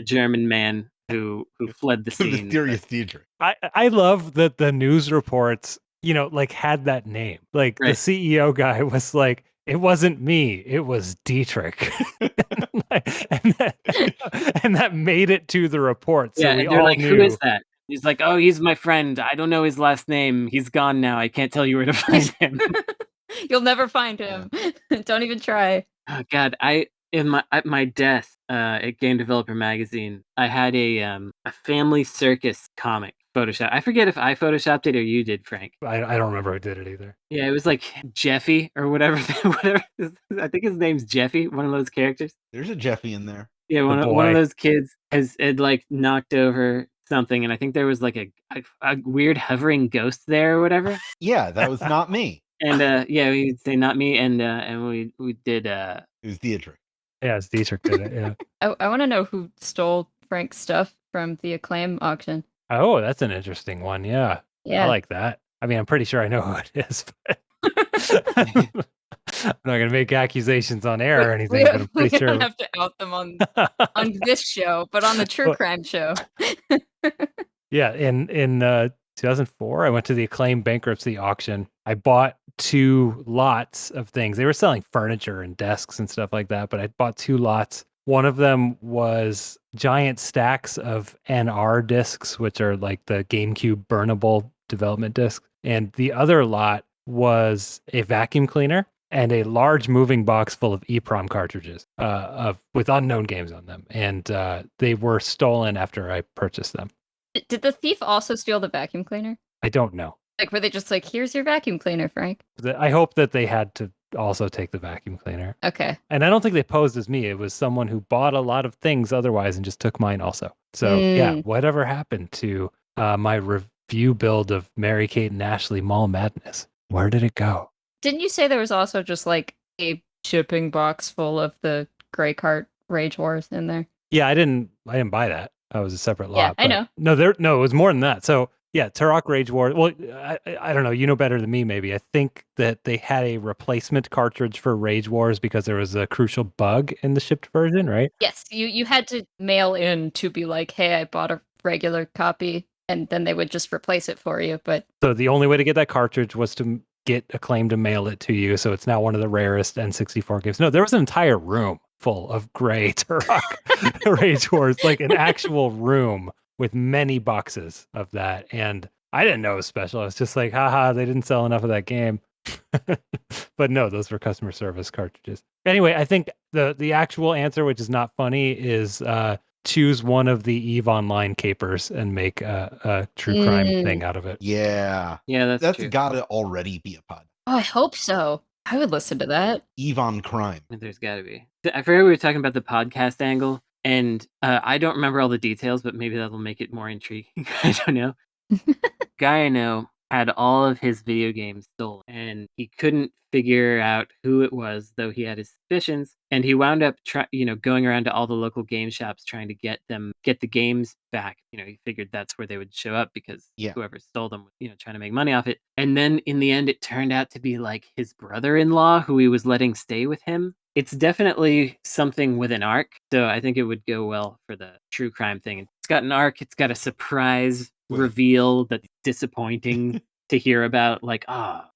German man who fled the The scene. mysterious Dietrich. I love that the news reports, like had that name. Like Right. the CEO guy was like, It wasn't me. It was Dietrich. and that made it to the report. So Yeah, we and they're all like, "Who is knew. that?" He's like, "Oh, he's my friend. I don't know his last name. He's gone now. I can't tell you where to find him." You'll never find him. Don't even try. Oh god, at my desk, at Game Developer Magazine, I had a Family Circus comic Photoshop. I forget if I photoshopped it or you did, Frank. I don't remember who did it either. Yeah, it was like Jeffy or whatever. I think his name's Jeffy, one of those characters. There's a Jeffy in there. Yeah, The one of boy. those kids had like knocked over something, and I think there was like a weird hovering ghost there or whatever. Yeah, that was not me. And yeah, we'd say not me, and we did It was Dietrich. Yeah, it's Dietrich did it. Yeah. I want to know who stole Frank's stuff from the Acclaim auction. Oh, that's an interesting one. Yeah. Yeah. I like that. I mean, I'm pretty sure I know who it is, but I'm not going to make accusations on air or anything, but I'm We pretty don't sure. have to out them on this show, but on the true Well- crime show. Yeah, in 2004, I went to the Acclaim bankruptcy auction. I bought 2 lots of things. They were selling furniture and desks and stuff like that, but I bought 2 lots. One of them was giant stacks of NR discs, which are like the GameCube burnable development discs. And the other lot was a vacuum cleaner and a large moving box full of EEPROM cartridges with unknown games on them. And they were stolen after I purchased them. Did the thief also steal the vacuum cleaner? I don't know. Like, were they just like, here's your vacuum cleaner, Frank? I hope that they had to also take the vacuum cleaner. Okay. And I don't think they posed as me. It was someone who bought a lot of things otherwise and just took mine also. So yeah, whatever happened to my review build of Mary Kate and Ashley Mall Madness? Where did it go? Didn't you say there was also just like a shipping box full of the Grey Cart Rage Wars in there? Yeah, I didn't buy that. That was a separate lot. I know. No, it was more than that. So yeah, Turok Rage War. Well, I don't know. You know better than me, maybe. I think that they had a replacement cartridge for Rage Wars because there was a crucial bug in the shipped version, right? Yes, you had to mail in to be like, hey, I bought a regular copy, and then they would just replace it for you. But so the only way to get that cartridge was to get Acclaim to mail it to you. So it's now one of the rarest N64 games. No, there was an entire room full of gray Turok Rage Wars, like an actual room with many boxes of that. And I didn't know it was special. I was just like, haha, they didn't sell enough of that game. But no, those were customer service cartridges. Anyway, I think the actual answer, which is not funny, is choose one of the EVE Online capers and make a true crime thing out of it. Yeah. Yeah, that's true. Gotta already be a pod. oh, I hope so. I would listen to that. EVE on crime. There's got to be. I forget we were talking about the podcast angle, and I don't remember all the details, but maybe that'll make it more intriguing. I don't know. Guy I know had all of his video games stolen, and he couldn't figure out who it was, though he had his suspicions. And he wound up, going around to all the local game shops trying to get the games back. He figured that's where they would show up because whoever stole them was, trying to make money off it. And then in the end, it turned out to be like his brother-in-law who he was letting stay with him. It's definitely something with an arc, so I think it would go well for the true crime thing. It's got an arc. It's got a surprise reveal that's disappointing to hear about. Like,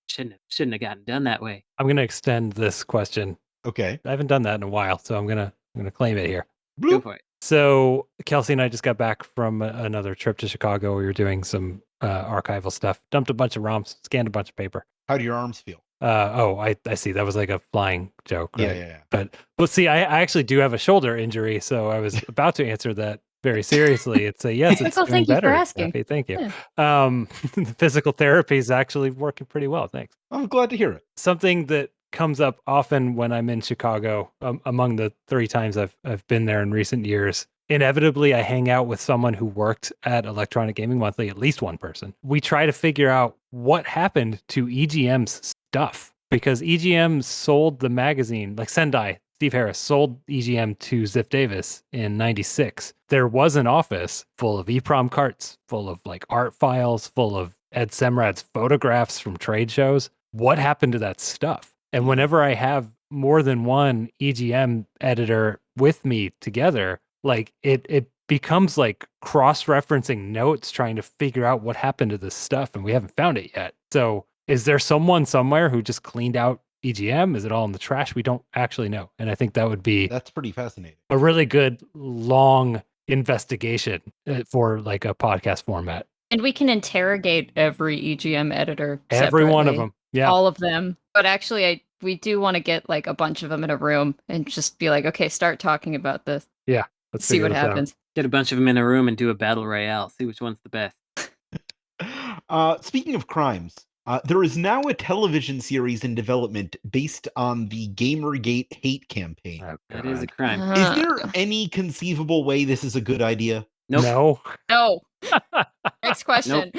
shouldn't have gotten done that way. I'm gonna extend this question. Okay. I haven't done that in a while, so I'm gonna claim it here. Bloop. Go for it. So Kelsey and I just got back from another trip to Chicago. We were doing some archival stuff. Dumped a bunch of ROMs, scanned a bunch of paper. How do your arms feel? I see. That was like a flying joke, right? Yeah. But let's see. I actually do have a shoulder injury, so I was about to answer that very seriously. It's a yes. It's doing Thank you better. for asking. Okay, thank you. Yeah. The physical therapy is actually working pretty well. Thanks. I'm glad to hear it. Something that comes up often when I'm in Chicago, among the 3 times I've been there in recent years. Inevitably, I hang out with someone who worked at Electronic Gaming Monthly, at least one person. We try to figure out what happened to EGM's stuff, because EGM sold the magazine, like Sendai, Steve Harris sold EGM to Ziff Davis in 96. There was an office full of EEPROM carts, full of like art files, full of Ed Semrad's photographs from trade shows. What happened to that stuff? And whenever I have more than one EGM editor with me together, like it becomes like cross-referencing notes trying to figure out what happened to this stuff, and we haven't found it yet. So is there someone somewhere who just cleaned out EGM? Is it all in the trash? We don't actually know. And I think that would be That's pretty fascinating. a really good long investigation for like a podcast format. And we can interrogate every EGM editor Every one of separately. them. Yeah. All of them. But actually, we do want to get like a bunch of them in a room and just be like, okay, start talking about this. Yeah. Let's see figure what this out. happens. Get a bunch of them in a room and do a battle royale. See which one's the best. Speaking of crimes, there is now a television series in development based on the Gamergate hate campaign. Oh, That is a God. crime. Is there any conceivable way this is a good idea? Nope. No. No. Next question.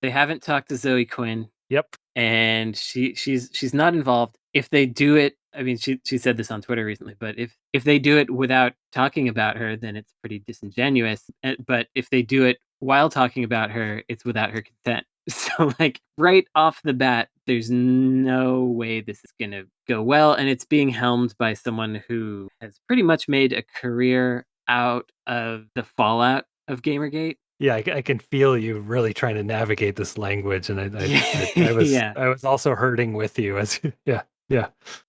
They haven't talked to Zoe Quinn, Yep. and she's not involved. If they do it, I mean, she said this on Twitter recently, but if they do it without talking about her, then it's pretty disingenuous. But if they do it while talking about her, it's without her consent. So like right off the bat, there's no way this is gonna go well, and it's being helmed by someone who has pretty much made a career out of the fallout of Gamergate. Yeah, I can feel you really trying to navigate this language, and I was Yeah. I was also hurting with you as yeah.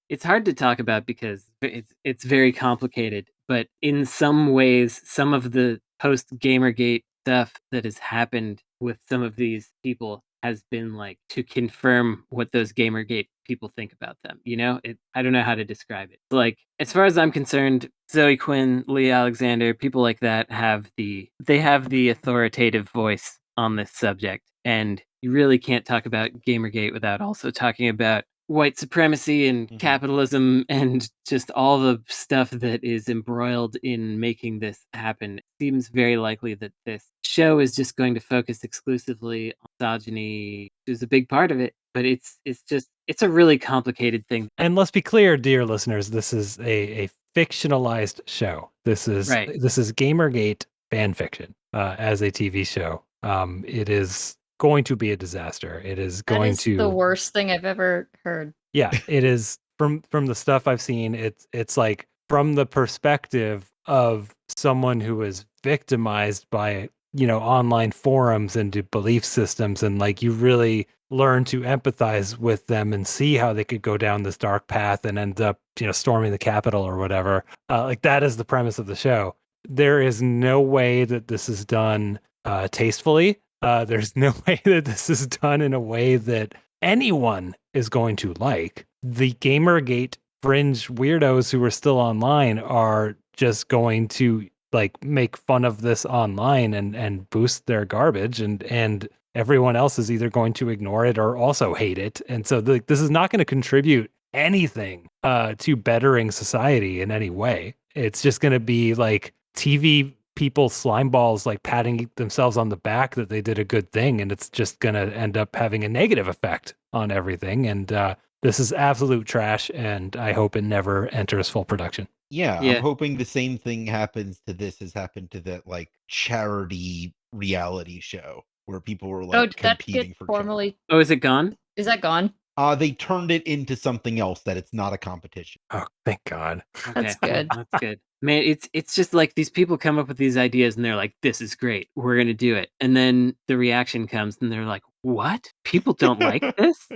It's hard to talk about because it's very complicated, but in some ways, some of the post Gamergate stuff that has happened with some of these people has been like to confirm what those Gamergate people think about them. You know, I don't know how to describe it. Like, as far as I'm concerned, Zoe Quinn, Lee Alexander, people like that have the authoritative voice on this subject, and you really can't talk about Gamergate without also talking about white supremacy and capitalism and just all the stuff that is embroiled in making this happen. It seems very likely that this show is just going to focus exclusively on misogyny, which is a big part of it, but it's a really complicated thing. And let's be clear, dear listeners, this is a fictionalized show. This is Gamergate fan fiction as a TV show. It is going to be a disaster. It is going to the worst thing I've ever heard. Yeah, it is from the stuff I've seen. It's like from the perspective of someone who is victimized by online forums and belief systems, and like you really learn to empathize with them and see how they could go down this dark path and end up storming the Capitol or whatever. Like that is the premise of the show. There is no way that this is done tastefully. There's no way that this is done in a way that anyone is going to like. The Gamergate fringe weirdos who are still online are just going to like make fun of this online and boost their garbage, and everyone else is either going to ignore it or also hate it. And so this is not going to contribute anything to bettering society in any way. It's just going to be like TV people slime balls like patting themselves on the back that they did a good thing, and it's just going to end up having a negative effect on everything. And this is absolute trash, and I hope it never enters full production. Yeah, I'm hoping the same thing happens to this as happened to that like charity reality show where people were like competing for formally. Oh, is it gone? Is that gone? They turned it into something else that it's not a competition. Oh, thank God. Okay. That's good. That's good. Man, it's just like these people come up with these ideas and they're like, this is great. We're going to do it. And then the reaction comes and they're like, what? People don't like this?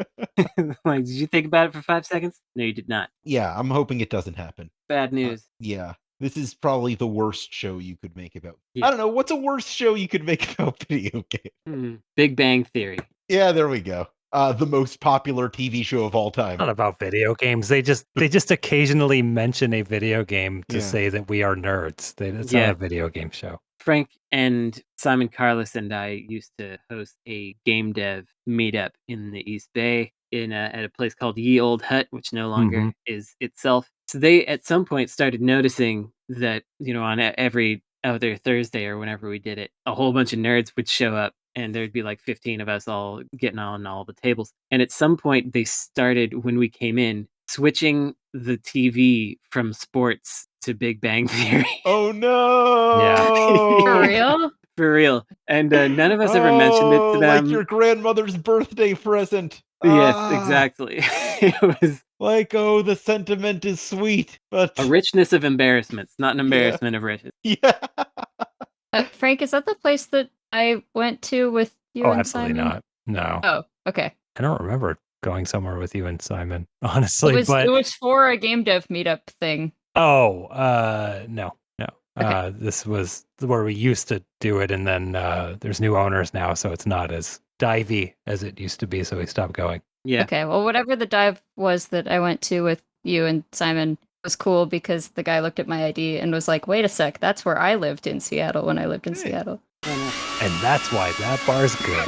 Like, did you think about it for 5 seconds? No, you did not. Yeah, I'm hoping it doesn't happen. Bad news. Yeah. This is probably the worst show you could make about. I don't know. What's a worse show you could make about video games? Big Bang Theory. Yeah, there we go. The most popular TV show of all time. Not about video games. They just occasionally mention a video game to say that we are nerds. It's not a video game show. Frank and Simon Carlos and I used to host a game dev meetup in the East Bay at a place called Ye Old Hut, which no longer is itself. So they at some point started noticing that, on every other Thursday or whenever we did it, a whole bunch of nerds would show up. And there'd be like 15 of us all getting on all the tables. And at some point, they started, when we came in, switching the TV from sports to Big Bang Theory. Oh, no! Yeah. For real? For real. And none of us ever mentioned it to them. Like your grandmother's birthday present. Yes, exactly. It was like, oh, the sentiment is sweet, but a richness of embarrassments, not an embarrassment of riches. Yeah. Frank, is that the place that I went to with you and absolutely Simon? not. No. Oh, okay. I don't remember going somewhere with you and Simon, honestly. It was for a game dev meetup thing. No. Okay. This was where we used to do it, and then there's new owners now, so it's not as divey as it used to be, so we stopped going. Yeah. Okay, well, whatever the dive was that I went to with you and Simon was cool because the guy looked at my ID and was like, wait a sec, that's where I lived in Seattle when I lived in Seattle. And that's why that bar's good.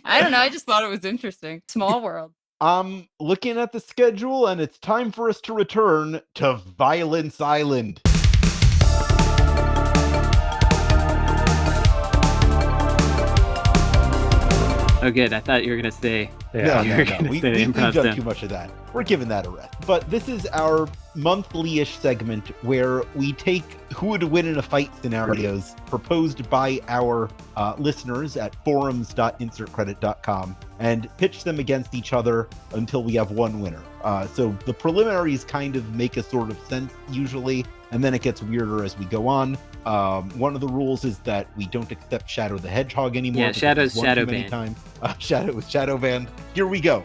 I don't know, I just thought it was interesting. Small world. I'm looking at the schedule, and it's time for us to return to Violence Island. Oh, good. I thought you were going to say... No. We've done zone. too much of that. We're giving that a rest. But this is our monthly-ish segment where we take who would win in a fight scenarios proposed by our listeners at forums.insertcredit.com and pitch them against each other until we have one winner. So the preliminaries kind of make a sort of sense usually, and then it gets weirder as we go on. One of the rules is that we don't accept Shadow the Hedgehog anymore. Yeah, Shadow's shadow banned. Shadow was shadow banned. Here we go.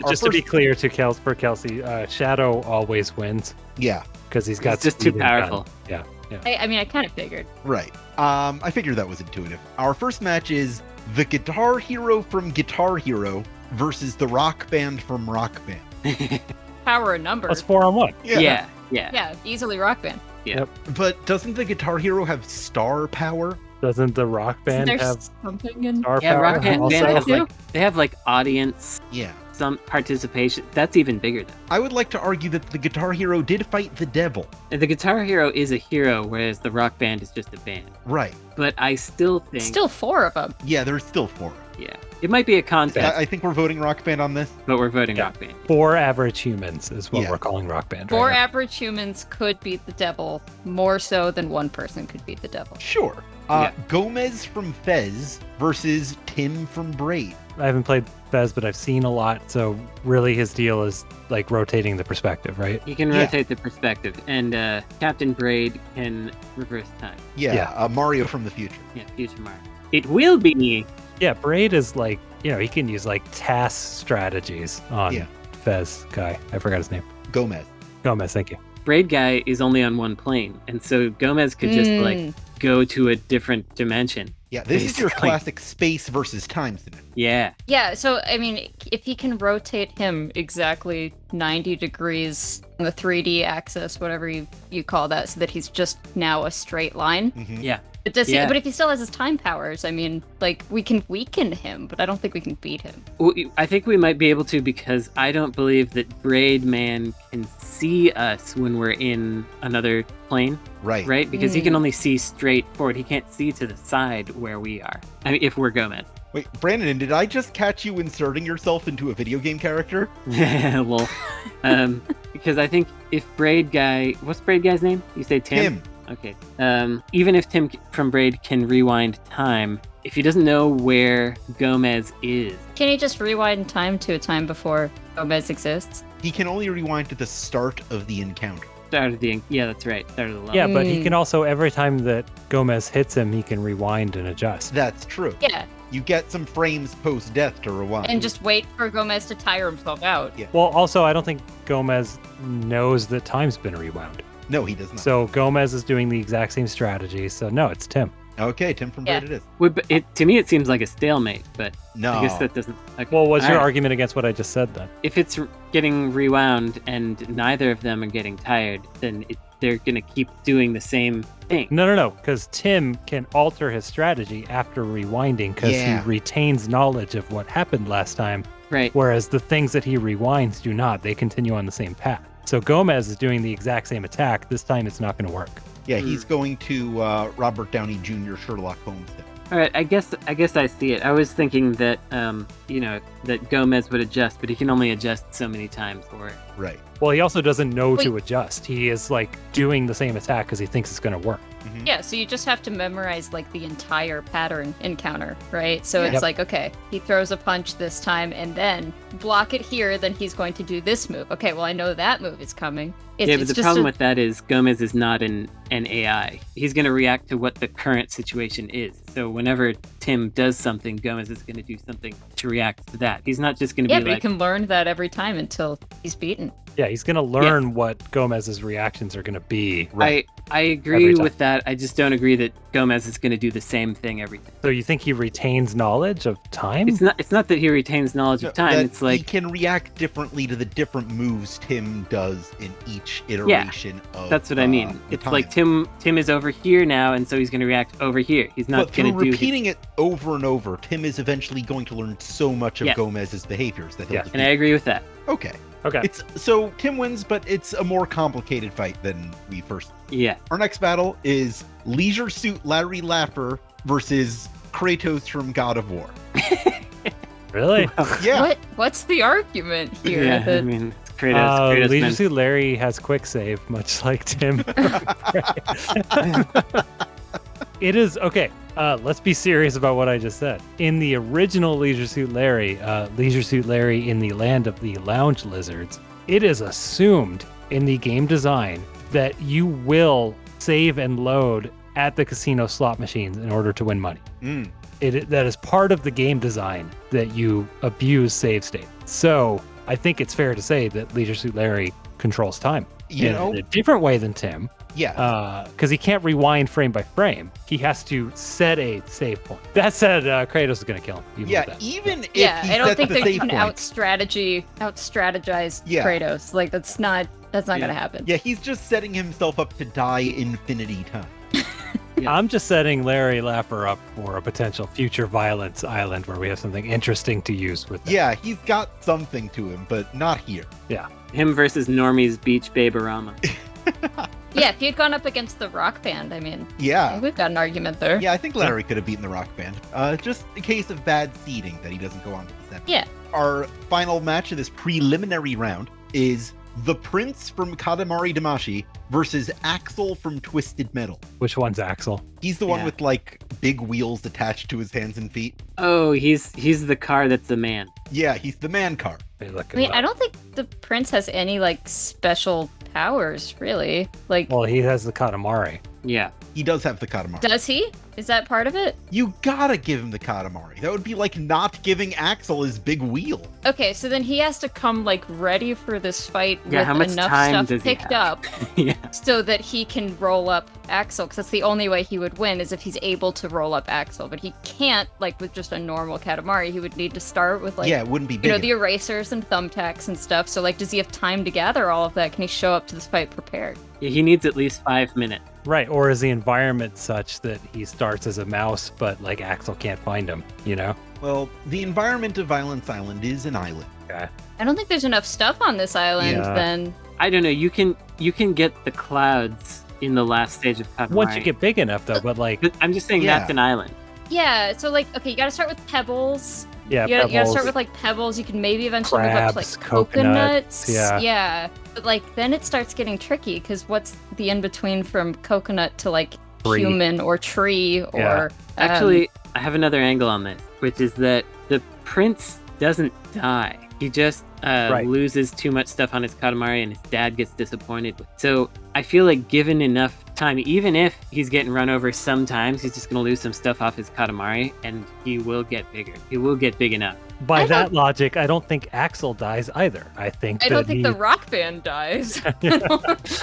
Just to be clear for Kelsey, Shadow always wins. Yeah. Because he's got just too powerful. Yeah. I mean, I kind of figured. Right. I figured that was intuitive. Our first match is the Guitar Hero from Guitar Hero versus the Rock Band from Rock Band. Power and number. That's 4-on-1. Yeah, easily Rock Band. Yeah. Yep. But doesn't the Guitar Hero have star power? Doesn't the Rock Band There's have something in star Yeah, power? Rock Band also? has they have audience, Yeah. some participation. That's even bigger though. I would like to argue that the Guitar Hero did fight the devil. The Guitar Hero is a hero, whereas the Rock Band is just a band. Right. But I still think... Still 4 of them. Yeah, there's still 4. Yeah. It might be a contest, I think we're voting Rock Band on this. but we're voting Rock Band. 4 average humans is what Yeah. we're calling Rock Band. 4 right now. average humans could beat the devil more so than one person could beat the devil. Sure. Yeah. Gomez from Fez versus Tim from Braid. I haven't played Fez, but I've seen a lot, so really his deal is rotating the perspective, right? You can Yeah. rotate the perspective, and Captain Braid can reverse time. Yeah. Mario from the future. Yeah, future Mario. It will be me. Yeah, Braid is he can use task strategies on Yeah. Fez guy. I forgot his name. Gomez. Gomez, thank you. Braid guy is only on one plane, and so Gomez could just go to a different dimension. Yeah, this is your Basically. classic space versus time scenario. Yeah. Yeah, so, I mean, if he can rotate him exactly 90 degrees on the 3D axis, whatever you call that, so that he's just now a straight line. Mhm. Yeah. But, Yeah. but if he still has his time powers, I mean, we can weaken him, but I don't think we can beat him. I think we might be able to, because I don't believe that Braid Man can see us when we're in another plane, Right. right? Because he can only see straight forward. He can't see to the side where we are. I mean, if we're Gomez. Wait, Brandon, did I just catch you inserting yourself into a video game character? Lol. Because I think if Braid Guy... What's Braid Guy's name? You say Tim? Tim. Okay. Even if Tim from Braid can rewind time, if he doesn't know where Gomez is... Can he just rewind time to a time before Gomez exists? He can only rewind to the start of the encounter. Yeah, that's right. Start of the level. Yeah, but he can also, every time that Gomez hits him, he can rewind and adjust. That's true. Yeah, You get some frames post-death to rewind. and just wait for Gomez to tire himself out. Yeah. Well, also, I don't think Gomez knows that time's been rewound. No, he does not. So Gomez is doing the exact same strategy. So no, it's Tim. Okay, Tim from Braid it is. Well, but to me, it seems like a stalemate, but No. I guess that doesn't... Okay. Well, what's your Alright. argument against what I just said then? If it's getting rewound and neither of them are getting tired, then they're going to keep doing the same thing. No, because Tim can alter his strategy after rewinding because Yeah. he retains knowledge of what happened last time, Right. whereas the things that he rewinds do not. They continue on the same path. So Gomez is doing the exact same attack. This time it's not going to work. Yeah, he's going to Robert Downey Jr. Sherlock Holmes. All right. I guess I see it. I was thinking that, that Gomez would adjust, but he can only adjust so many times, or Right. Well, he also doesn't know Wait. to adjust. He is like doing the same attack because he thinks it's going to work. Mhm. Yeah, so you just have to memorize like the entire pattern encounter, right? So it's Yep. like, okay, he throws a punch this time and then block it here, then he's going to do this move. Okay, well, I know that move is coming. Yeah, but the problem with that is Gomez is not an AI. He's going to react to what the current situation is. So whenever Tim does something, Gomez is going to do something to react to that. He's not just going to Yeah, be but like, you can learn that every time until he's beaten. Yeah, he's going to learn what Gomez's reactions are going to be. Right. I agree Every time. with that. I just don't agree that Gomez is going to do the same thing every time. So you think he retains knowledge of time? It's not that he retains knowledge of time. That It's like he can react differently to the different moves Tim does in each iteration of that's what I mean. the It's time. like Tim is over here now, and so he's going to react over here. He's not But going through to do repeating it over and over, Tim is eventually going to learn so much of Yeah. Gomez's behaviors that he'll Yeah. defeat. And I agree with that. Okay. Okay. It's so Tim wins, but it's a more complicated fight than we first. Yeah. Our next battle is Leisure Suit Larry Lapper versus Kratos from God of War. Really? Yeah. What's the argument here? Yeah, I that- mean, it's Kratos. Leisure man. Suit Larry has quick save, much like Tim. It is okay. Let's be serious about what I just said. In the original Leisure Suit Larry in the Land of the Lounge Lizards, it is assumed in the game design that you will save and load at the casino slot machines in order to win money. Mm. That is part of the game design that you abuse save state. So I think it's fair to say that Leisure Suit Larry controls time in a different way than Tim. Yeah. Because he can't rewind frame by frame. He has to set a save point. That said, Kratos is going to kill him. Even Yeah, with that. even if yeah, he I don't sets think the they save can point. out-strategize Yeah. Kratos. Like, that's not going to happen. Yeah, he's just setting himself up to die infinity time. I'm just setting Larry Laffer up for a potential future violence island where we have something interesting to use with them. Yeah, he's got something to him, but not here. Him versus Normie's Beach Baberama. Yeah, if he had gone up against the Rock Band, I mean, Yeah. we've got an argument there. Yeah, I think Larry could have beaten the Rock Band. Just a case of bad seeding that he doesn't go on to the semis. Yeah. Our final match of this preliminary round is the Prince from Katamari Damacy versus Axel from Twisted Metal. Which one's Axel? He's the one Yeah. with like big wheels attached to his hands and feet. Oh, he's the car that's the man. Yeah, he's the man car. Hey, look I mean, it up. I don't think the prince has any, like, special powers, really. Like, Well, he has the Katamari. Yeah. He does have the Katamari. does he? Is that part of it? You gotta give him the Katamari. That would be like not giving Axel his big wheel. Okay, so then he has to come, like, ready for this fight Yeah, how much with enough time stuff does he picked have? up Yeah. so that he can roll up Axel, because that's the only way he would win, is if he's able to roll up Axel. But he can't, like, with just a normal Katamari. He would need to start with, like, Yeah, it wouldn't be big. you know, the erasers and thumbtacks and stuff. So, like, does he have time to gather all of that? Can he show up to this fight prepared? Yeah, he needs at least 5 minutes. Right, or is the environment such that he starts as a mouse, but like Axel can't find him, you know? Well, the environment of Violence Island is an island. Okay. I don't think there's enough stuff on this island, Yeah. then. I don't know. You can get the clouds in the last stage of Katamari. Once you get big enough, though, but like, But I'm just saying Yeah. that's an island. Yeah, so, like, okay, you gotta start with pebbles. yeah, You gotta pebbles, start with, like, pebbles. You can maybe eventually move up to, crabs, like, coconuts, coconuts. yeah. But, like, then it starts getting tricky, because what's the in-between from coconut to, like, Tree. human or tree or... Yeah. Actually, I have another angle on this, which is that the prince doesn't die. He just Right. loses too much stuff on his Katamari, and his dad gets disappointed. So I feel like given enough time, even if he's getting run over sometimes, he's just going to lose some stuff off his Katamari, and he will get bigger. He will get big enough. by I that logic, I don't think Axel dies either. I think I that don't think he, the rock band dies.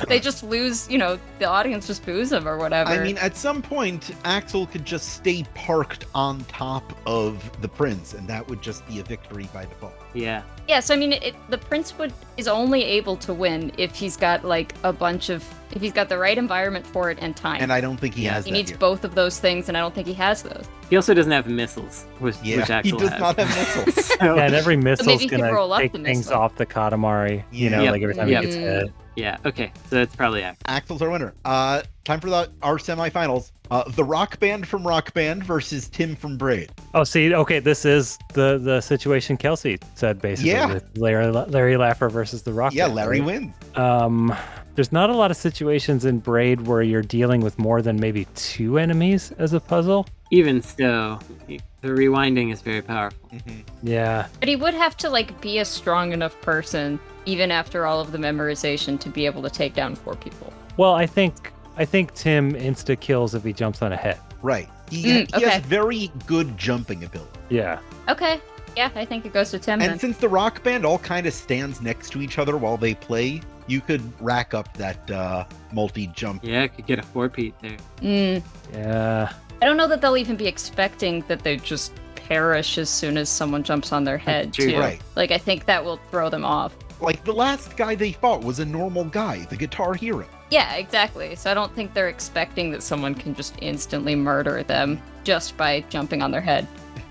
They just lose, you know, the audience just boos them or whatever. I mean, at some point, Axel could just stay parked on top of the prince, and that would just be a victory by default. Yeah. yeah, so I mean, the prince is only able to win if he's got, like, if he's got the right environment for it and time. And I don't think he has he that needs here. both of those things, and I don't think he has those. He also doesn't have missiles, which Yeah, he Axel does has. not have missiles. So- yeah, and every missile's maybe he can gonna roll up take the things missile. off the Katamari, you know, Yeah. like every time Yep. he gets hit. Yeah, okay. So that's probably Axel. Axel's our winner. Time for our semifinals. The Rock Band from Rock Band versus Tim from Braid. Oh, see, okay, this is the situation Kelsey said, basically. Yeah. With Larry Laffer versus the Rock Band. Larry right? wins. There's not a lot of situations in Braid where you're dealing with more than maybe 2 enemies as a puzzle. Even so, the rewinding is very powerful. Mm-hmm. Yeah. But he would have to be a strong enough person, even after all of the memorization, to be able to take down 4 people. Well, I think Tim insta kills if he jumps on a head. Right. He okay. has very good jumping ability. Yeah. Okay. Yeah, I think it goes to Tim And then. since the Rock Band all kind of stands next to each other while they play, you could rack up that multi-jump. Yeah, I could get a 4-peat there. Yeah. I don't know that they'll even be expecting that they just perish as soon as someone jumps on their head, true. too. Right. I think that will throw them off. Like, the last guy they fought was a normal guy, the Guitar Hero. Yeah, exactly. So I don't think they're expecting that someone can just instantly murder them just by jumping on their head.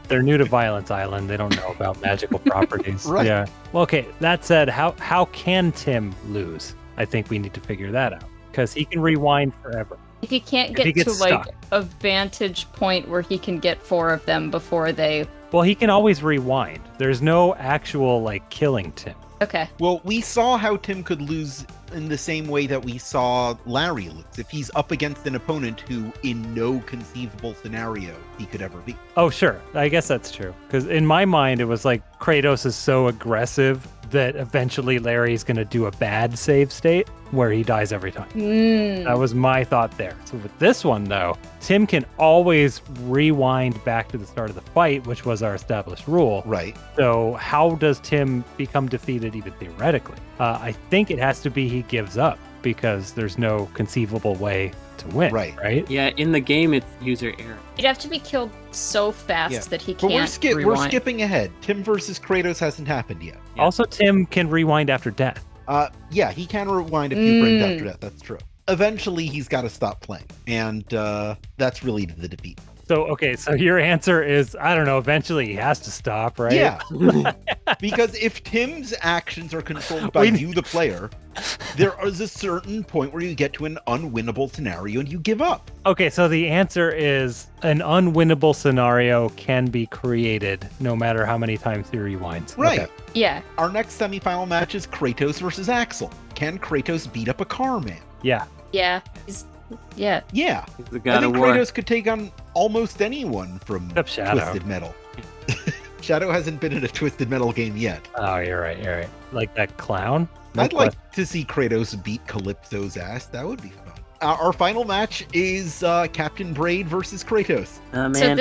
They're new to Violence Island. They don't know about magical properties. Right. Yeah. Well, okay, that said, how can Tim lose? I think we need to figure that out. Because he can rewind forever. If he can't If get he to gets stuck. a vantage point where he can get 4 of them before they... Well, he can always rewind. There's no actual, killing Tim. Okay. Well, we saw how Tim could lose in the same way that we saw Larry lose. If he's up against an opponent who, in no conceivable scenario, he could ever beat. Oh, sure. I guess that's true. Because in my mind, it was like Kratos is so aggressive that eventually Larry's going to do a bad save state where he dies every time. That was my thought there. So with this one, though, Tim can always rewind back to the start of the fight, which was our established rule. Right. So how does Tim become defeated even theoretically? I think it has to be he gives up because there's no conceivable way to win. Right? Yeah, in the game, it's user error. He'd have to be killed so fast that he But can't we're rewind. skipping ahead. Tim versus Kratos hasn't happened yet. Yeah. Also, Tim can rewind after death. Yeah, he can rewind a few frames after that. That's true. Eventually, he's got to stop playing, and that's really the defeat. So, okay, so your answer is, I don't know, eventually he has to stop, right? Yeah, because if Tim's actions are controlled by you, the player, there is a certain point where you get to an unwinnable scenario and you give up. Okay, so the answer is an unwinnable scenario can be created no matter how many times he rewinds. Right. Okay. Yeah. Our next semifinal match is Kratos versus Axel. Can Kratos beat up a car man? Yeah. Yeah. Yeah. Yeah. He's the I god think of war. Kratos could take on almost anyone from Except Shadow. Twisted Metal. Shadow hasn't been in a Twisted Metal game yet. Oh, you're right. Like that clown? I'd like to see Kratos beat Calypso's ass. That would be fun. Our final match is Captain Braid versus Kratos. Oh, man. So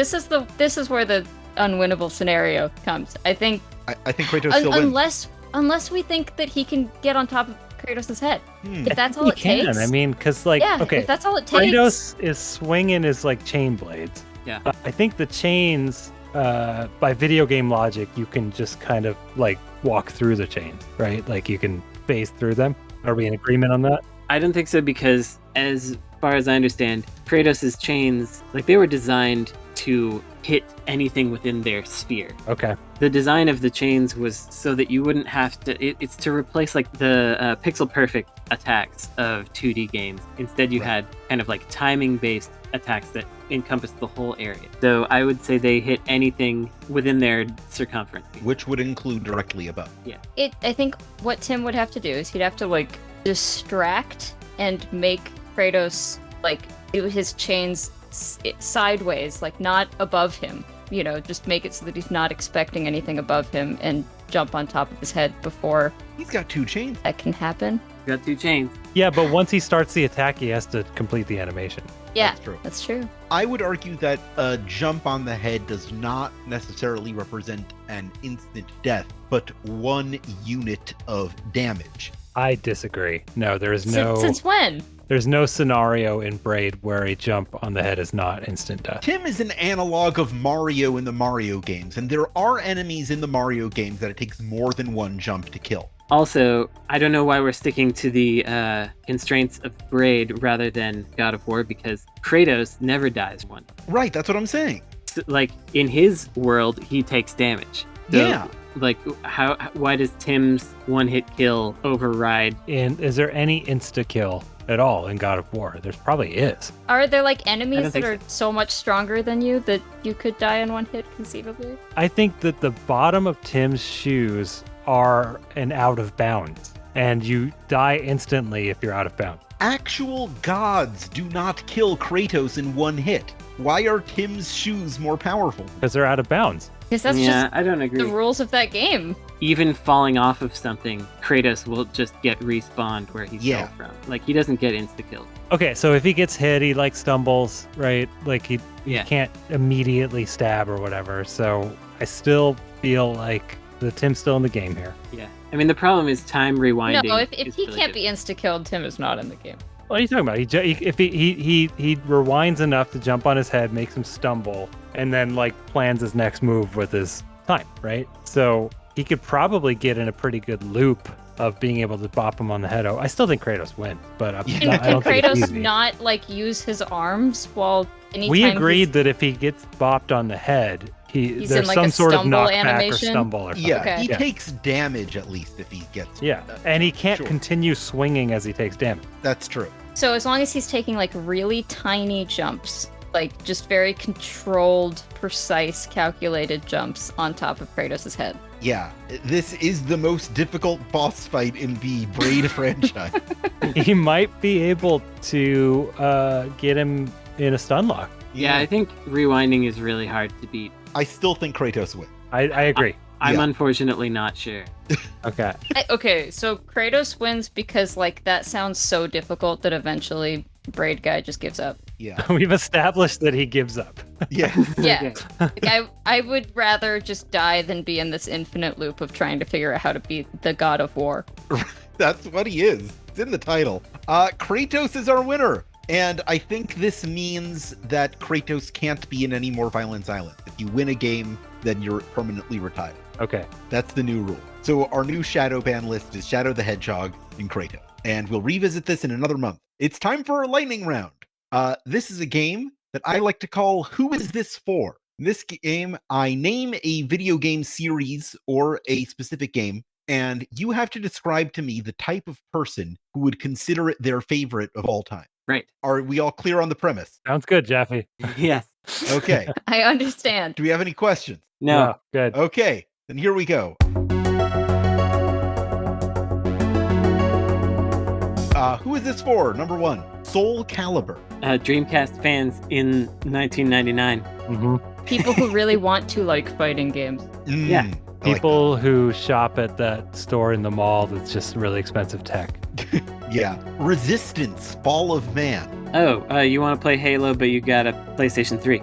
this is where the unwinnable scenario comes. I think I think Kratos still wins. unless we think that he can get on top of Kratos' head. If that's all He it takes. I mean, because, if that's all it takes. Kratos is swinging his, chain blades. Yeah. But I think the chains, by video game logic, you can just kind of, walk through the chains, right? Like, you can phase through them. Are we in agreement on that? I don't think so because, as far as I understand, Kratos' chains, they were designed to hit anything within their sphere. Okay. The design of the chains was so that you wouldn't have to... It's to replace, the pixel-perfect attacks of 2D games. Instead, you had kind of, timing-based attacks that encompass the whole area. So I would say they hit anything within their circumference. Which would include directly above. Yeah. I think what Tim would have to do is he'd have to distract and make Kratos do his chains sideways, not above him. Just make it so that he's not expecting anything above him and jump on top of his head before He's got 2 chains. that can happen. Got 2 chains. Yeah, but once he starts the attack, he has to complete the animation. Yeah, That's true. that's true. I would argue that a jump on the head does not necessarily represent an instant death, but 1 unit of damage. I disagree. No, there is no... Since when? There's no scenario in Braid where a jump on the head is not instant death. Tim is an analog of Mario in the Mario games, and there are enemies in the Mario games that it takes more than 1 jump to kill. Also, I don't know why we're sticking to the constraints of Braid rather than God of War, because Kratos never dies once. Right, that's what I'm saying. So, in his world, he takes damage. So, Yeah. like why does Tim's one-hit kill override? And is there any insta-kill at all in God of War? There probably is. Are there like enemies that so. are so much stronger than you that you could die in one hit conceivably? I think that the bottom of Tim's shoes are an out of bounds, and you die instantly if you're out of bounds. Actual gods do not kill Kratos in one hit. Why are Tim's shoes more powerful? Because they're out of bounds. Because that's Yeah, just I don't agree. the rules of that game. Even falling off of something, Kratos will just get respawned where he fell from. Like, he doesn't get insta-killed. Okay, so if he gets hit, he like stumbles, right? Like he can't immediately stab or whatever. So I still feel like the Tim's still in the game here. Yeah. I mean, the problem is time rewinding. No, if he really can't good. be insta-killed, Tim is not in the game. What are you talking about? If he rewinds enough to jump on his head, makes him stumble, and then like plans his next move with his time, right? So he could probably get in a pretty good loop of being able to bop him on the head. Oh, I still think Kratos wins, but I Can don't think it's Kratos easy. not like use his arms while anytime We agreed that if he gets bopped on the head, He's there's in, like, some a sort of stumble knockback animation? or stumble or something. Yeah, Okay. he Yeah. takes damage at least if he gets. Yeah, and he can't Sure. continue swinging as he takes damage. That's true. So as long as he's taking like really tiny jumps, like just very controlled, precise, calculated jumps on top of Kratos' head. Yeah, this is the most difficult boss fight in the Braid franchise. He might be able to get him in a stun lock. Yeah, I think rewinding is really hard to beat. I still think Kratos wins. I agree. I'm Yeah. unfortunately not sure. Okay. Okay, so Kratos wins because like that sounds so difficult that eventually Braid Guy just gives up. Yeah, We've established that he gives up. yeah. Yeah. Like, I would rather just die than be in this infinite loop of trying to figure out how to beat the God of War. That's what he is. It's in the title. Kratos is our winner. And I think this means that Kratos can't be in any more Violence Island. If you win a game, then you're permanently retired. Okay. That's the new rule. So our new shadow ban list is Shadow the Hedgehog and Kratos. And we'll revisit this in another month. It's time for a lightning round. This is a game that I like to call Who Is This For? In this game, I name a video game series or a specific game, and you have to describe to me the type of person who would consider it their favorite of all time. Right. Are we all clear on the premise? Sounds good, Jeffy. Yes. Okay. I understand. Do we have any questions? No. Good. Okay, then here we go. Who is this for? Number 1, Soul Calibur. Dreamcast fans in 1999. Mm-hmm. People who really want to like fighting games. Yeah. I like People who shop at that store in the mall that's just really expensive tech. that. Yeah. Resistance, Fall of Man. Oh, you want to play Halo, but you got a PlayStation 3.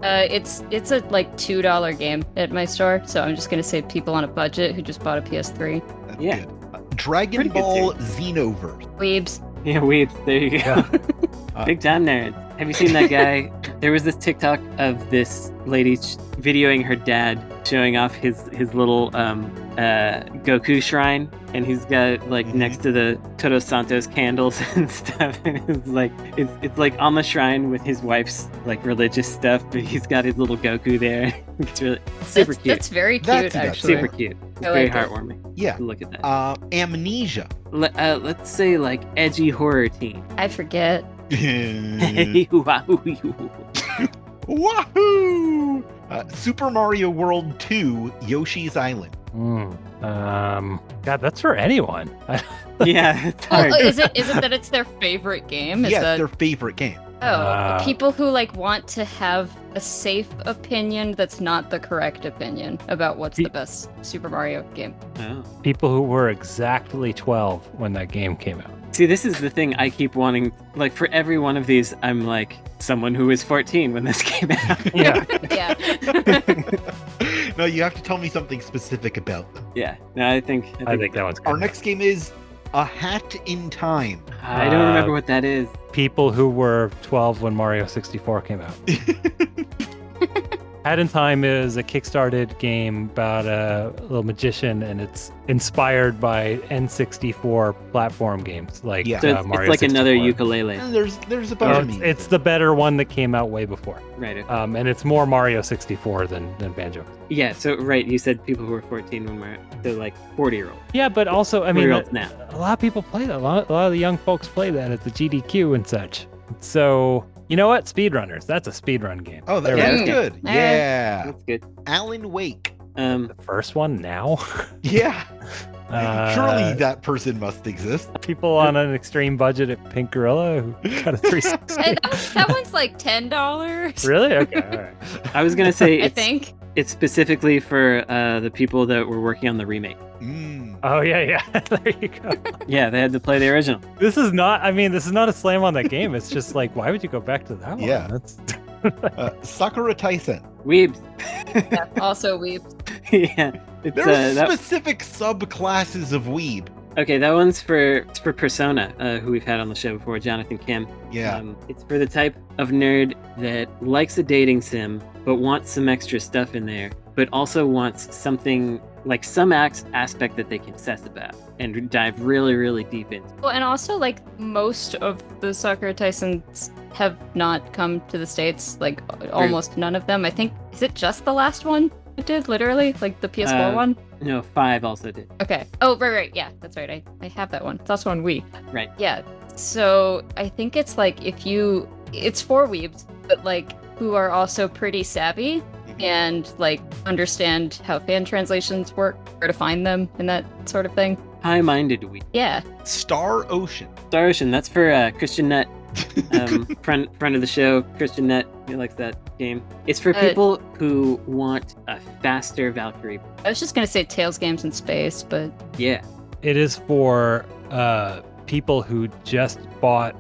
It's a like $2 game at my store, so I'm just gonna say people on a budget who just bought a PS3. That's Yeah. good. Dragon Pretty good Ball Xenoverse. Weebs. Yeah, weebs. There you go. Big time nerds. Have you seen that guy? There was this TikTok of this lady videoing her dad showing off his little Goku shrine, and he's got like next to the Todos Santos candles and stuff, and it's like on the shrine with his wife's like religious stuff, but he's got his little Goku there. It's really super cute. That's very cute, That's actually. Super cute. It's I very like it. heartwarming. Yeah. Look at that. Amnesia. Let's say like edgy horror teen. I forget. Wahoo! Super Mario World 2, Yoshi's Island. God, that's for anyone. Yeah, it's hard. Is it that it's their favorite game? Is Yes, that... their favorite game. People who like want to have a safe opinion that's not the correct opinion about what's the best Super Mario game. Oh. People who were exactly 12 when that game came out. See, this is the thing I keep wanting. Like, for every one of these, I'm like, someone who was 14 when this came out. Yeah. Yeah. No, you have to tell me something specific about them. Yeah. No, I think that one's good. Our next game is A Hat in Time. I don't remember what that is. People who were 12 when Mario 64 came out. Hat in Time is a kickstarted game about a little magician, and it's inspired by N64 platform games like Yeah. So it's Mario like 64. another ukulele. And there's a bunch of memes. It's the better one that came out way before. Right. Okay. And it's more Mario 64 than Banjo. Yeah, so right, you said people who were 14 when they're like 40-year-olds. Yeah, but also, I mean, 40-year-olds now. a lot of people play that. A lot of the young folks play that at the GDQ and such. So, you know what? Speedrunners. That's a speedrun game. Oh, Yeah, that's okay. good. Yeah. That's good. Alan Wake. The first one now? Yeah. Surely Uh, that person must exist. people on an extreme budget at Pink Gorilla who got a 360. Hey, that one's like $10. Really? Okay, all right. I was gonna say I it's, think. it's specifically for the people that were working on the remake. Oh, yeah. There you go. Yeah, they had to play the original. This is not a slam on that game. It's just like, why would you go back to that one? Yeah. That's Sakura Tyson. Weebs. Yeah, also weep. Yeah. It's, There's that, specific subclasses of weeb. okay, that one's for Persona, who we've had on the show before, Jonathan Kim. Yeah. It's for the type of nerd that likes a dating sim, but wants some extra stuff in there, but also wants something like some aspect that they can obsess about and dive really, really deep into. Well, and also, like, most of the Sakura Tysons have not come to the States. Like, almost none of them. I think, is it just the last one it did, literally? Like, the PS4 one? No, 5 also did. Okay. Oh, right. Yeah, that's right. I have that one. It's also on Wii. Right. Yeah. So, I think it's, like, it's for weebs, but, like, who are also pretty savvy and, like, understand how fan translations work, where to find them, and that sort of thing. High-minded we. Yeah. Star Ocean. Star Ocean, that's for Christian Nutt, friend of the show, Christian Nutt. He likes that game. It's for people who want a faster Valkyrie. I was just gonna say Tales games in space, but Yeah. It is for people who just bought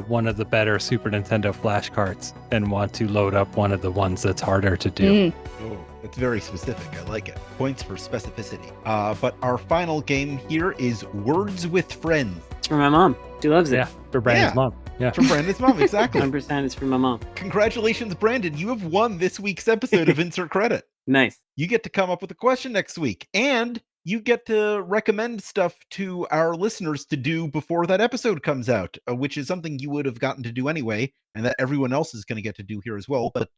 one of the better Super Nintendo flash cards and want to load up one of the ones that's harder to do. Oh, it's very specific. I like it. Points for specificity. But our final game here is Words with Friends. It's for my mom. She loves it. Yeah, for Brandon's Yeah. mom. Yeah. From Brandon's mom, exactly. 100% it's for my mom. Congratulations, Brandon. You have won this week's episode of Insert Credit. Nice. You get to come up with a question next week, and you get to recommend stuff to our listeners to do before that episode comes out, which is something you would have gotten to do anyway, and that everyone else is going to get to do here as well. But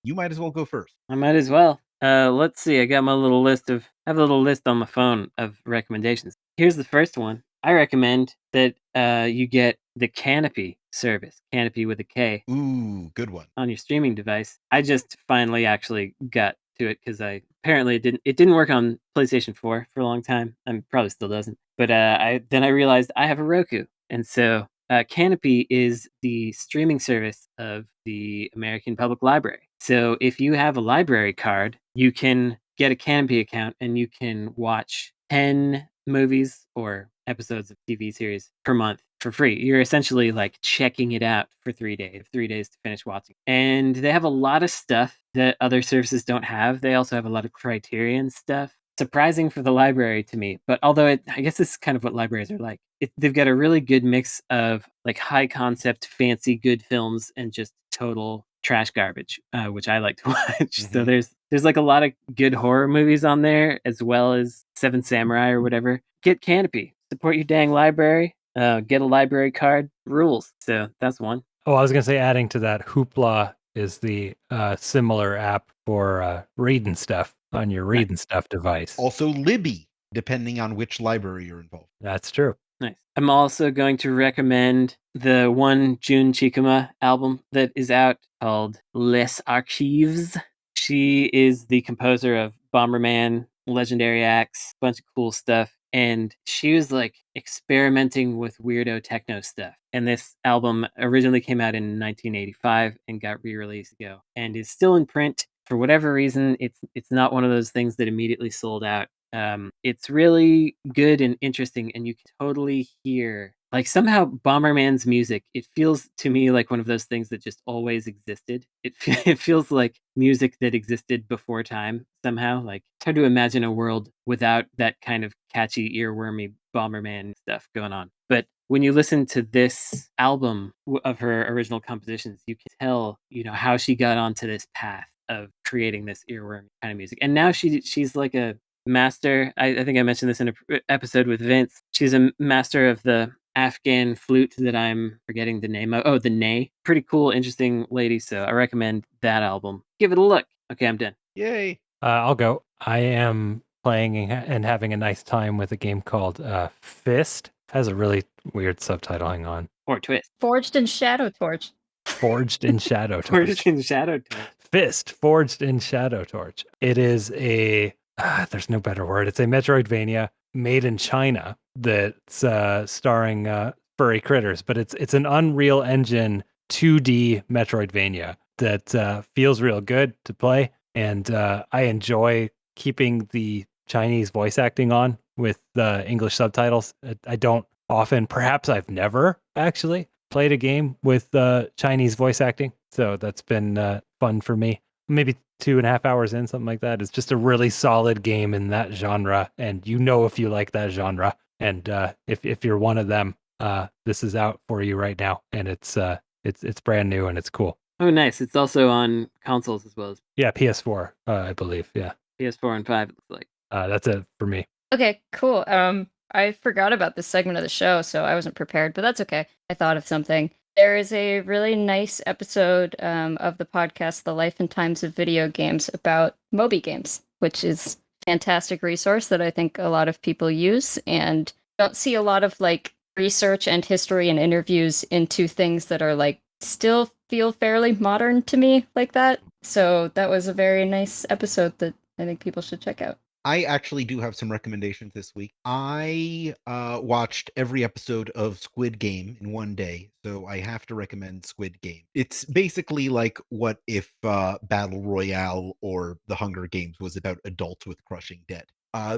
you might as well go first. I might as well. Let's see. I got my little list I have a little list on my phone of recommendations. Here's the first one. I recommend that you get the Canopy service, Canopy with a K, Ooh, good one. on your streaming device. I just finally actually got to it because apparently it didn't work on PlayStation 4 for a long time. Probably still doesn't. But I realized I have a Roku, and so Canopy is the streaming service of the American Public Library. So if you have a library card, you can get a Canopy account and you can watch 10 movies or episodes of TV series per month for free. You're essentially like checking it out for 3 days, 3 days to finish watching. And they have a lot of stuff that other services don't have. They also have a lot of Criterion stuff. Surprising for the library to me, but although I guess this is kind of what libraries are like. They've got a really good mix of like high concept, fancy, good films and just total trash garbage, which I like to watch. So there's like a lot of good horror movies on there, as well as Seven Samurai or whatever. Get Canopy, support your dang library. Get a library card, rules. So that's one. Oh, I was going to say, adding to that, Hoopla is the similar app for reading stuff on your reading stuff device. Also, Libby, depending on which library you're involved. That's true. Nice. I'm also going to recommend the one Jun Chikuma album that is out called Les Archives. She is the composer of Bomberman, Legendary Axe, bunch of cool stuff. And she was like experimenting with weirdo techno stuff. And this album originally came out in 1985 and got re-released ago and is still in print. For whatever reason, it's not one of those things that immediately sold out. It's really good and interesting, and you can totally hear like somehow Bomberman's music. It feels to me like one of those things that just always existed. It feels like music that existed before time somehow. Like it's hard to imagine a world without that kind of catchy, earwormy Bomberman stuff going on. But when you listen to this album of her original compositions, you can tell, how she got onto this path of creating this earworm kind of music. And now she's like a master. I think I mentioned this in an episode with Vince. She's a master of the Afghan flute that I'm forgetting the name of. Oh, the ney. Pretty cool, interesting lady. So I recommend that album. Give it a look. Okay, I'm done. Yay. I'll go. I am playing and having a nice time with a game called Fist. Has a really weird subtitle. Hang on. Or Twist. Forged in Shadow Torch. Forged in Shadow Torch. Forged in Shadow Torch. Fist, Forged in Shadow Torch. It is a, there's no better word. It's a Metroidvania made in China that's starring furry critters, but it's an Unreal Engine 2D Metroidvania that feels real good to play. And I enjoy keeping the Chinese voice acting on with the English subtitles. I don't often, perhaps I've never actually played a game with Chinese voice acting. So that's been fun for me. Maybe 2.5 hours in, something like that. It's just a really solid game in that genre. And if you like that genre. And if you're one of them, this is out for you right now. And it's brand new and it's cool. Oh, nice. It's also on consoles as well as PS4, I believe. Yeah. PS4 and 5, it looks like. That's it for me. Okay, cool. I forgot about this segment of the show, so I wasn't prepared, but that's okay. I thought of something. There is a really nice episode of the podcast, The Life and Times of Video Games, about Moby games, which is a fantastic resource that I think a lot of people use, and don't see a lot of research and history and interviews into things that are still feel fairly modern to me like that. So that was a very nice episode that I think people should check out. I actually do have some recommendations this week. I watched every episode of Squid Game in one day, so I have to recommend Squid Game. It's basically like what if Battle Royale or The Hunger Games was about adults with crushing debt.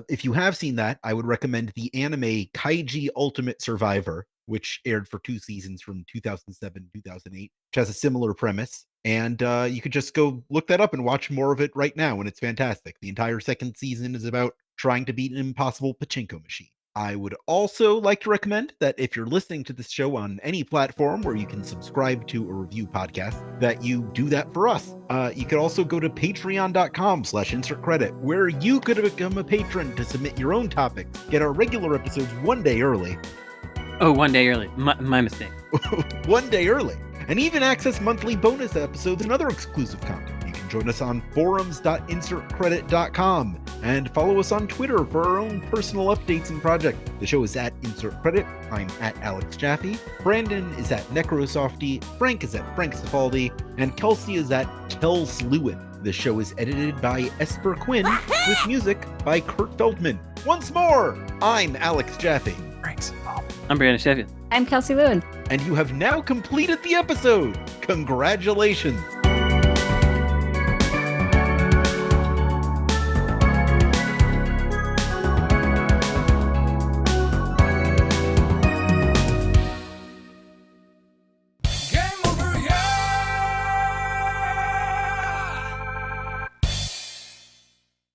If you have seen that, I would recommend the anime Kaiji Ultimate Survivor, which aired for 2 seasons from 2007 to 2008, which has a similar premise. And you could just go look that up and watch more of it right now, and it's fantastic. The entire second season is about trying to beat an impossible pachinko machine. I would also like to recommend that if you're listening to this show on any platform where you can subscribe to a review podcast, that you do that for us. You could also go to patreon.com/insertcredit, where you could become a patron to submit your own topics, get our regular episodes one day early. Oh, one day early. My mistake. One day early. And even access monthly bonus episodes and other exclusive content. You can join us on forums.insertcredit.com and follow us on Twitter for our own personal updates and projects. The show is at Insert Credit. I'm at Alex Jaffe. Brandon is at Necrosofty. Frank is at Frank Cifaldi. And Kelsey is at Kels Lewin. The show is edited by Esper Quinn with music by Kurt Feldman. Once more, I'm Alex Jaffe. Thanks. I'm Brandon Sheffield. I'm Kelsey Lewin. And you have now completed the episode. Congratulations.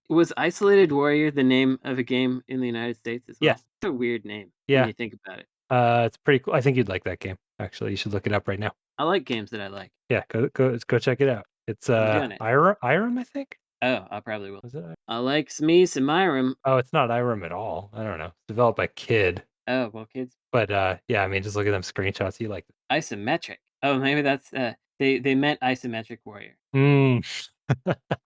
Was Isolated Warrior the name of a game in the United States as well? Yes. It's a weird name Yeah. when you think about it. It's pretty cool. I think you'd like that game. Actually, you should look it up right now. I like games that I like. Yeah, go check it out. It's doing it. Irem, I think. Oh, I probably will. Was it? I like me some Irem. Oh, it's not Irem at all. I don't know. It's developed by Kid. Oh, well, kids. But yeah, I mean, just look at them screenshots. You like it. Isometric. Oh, maybe that's they meant Isometric Warrior.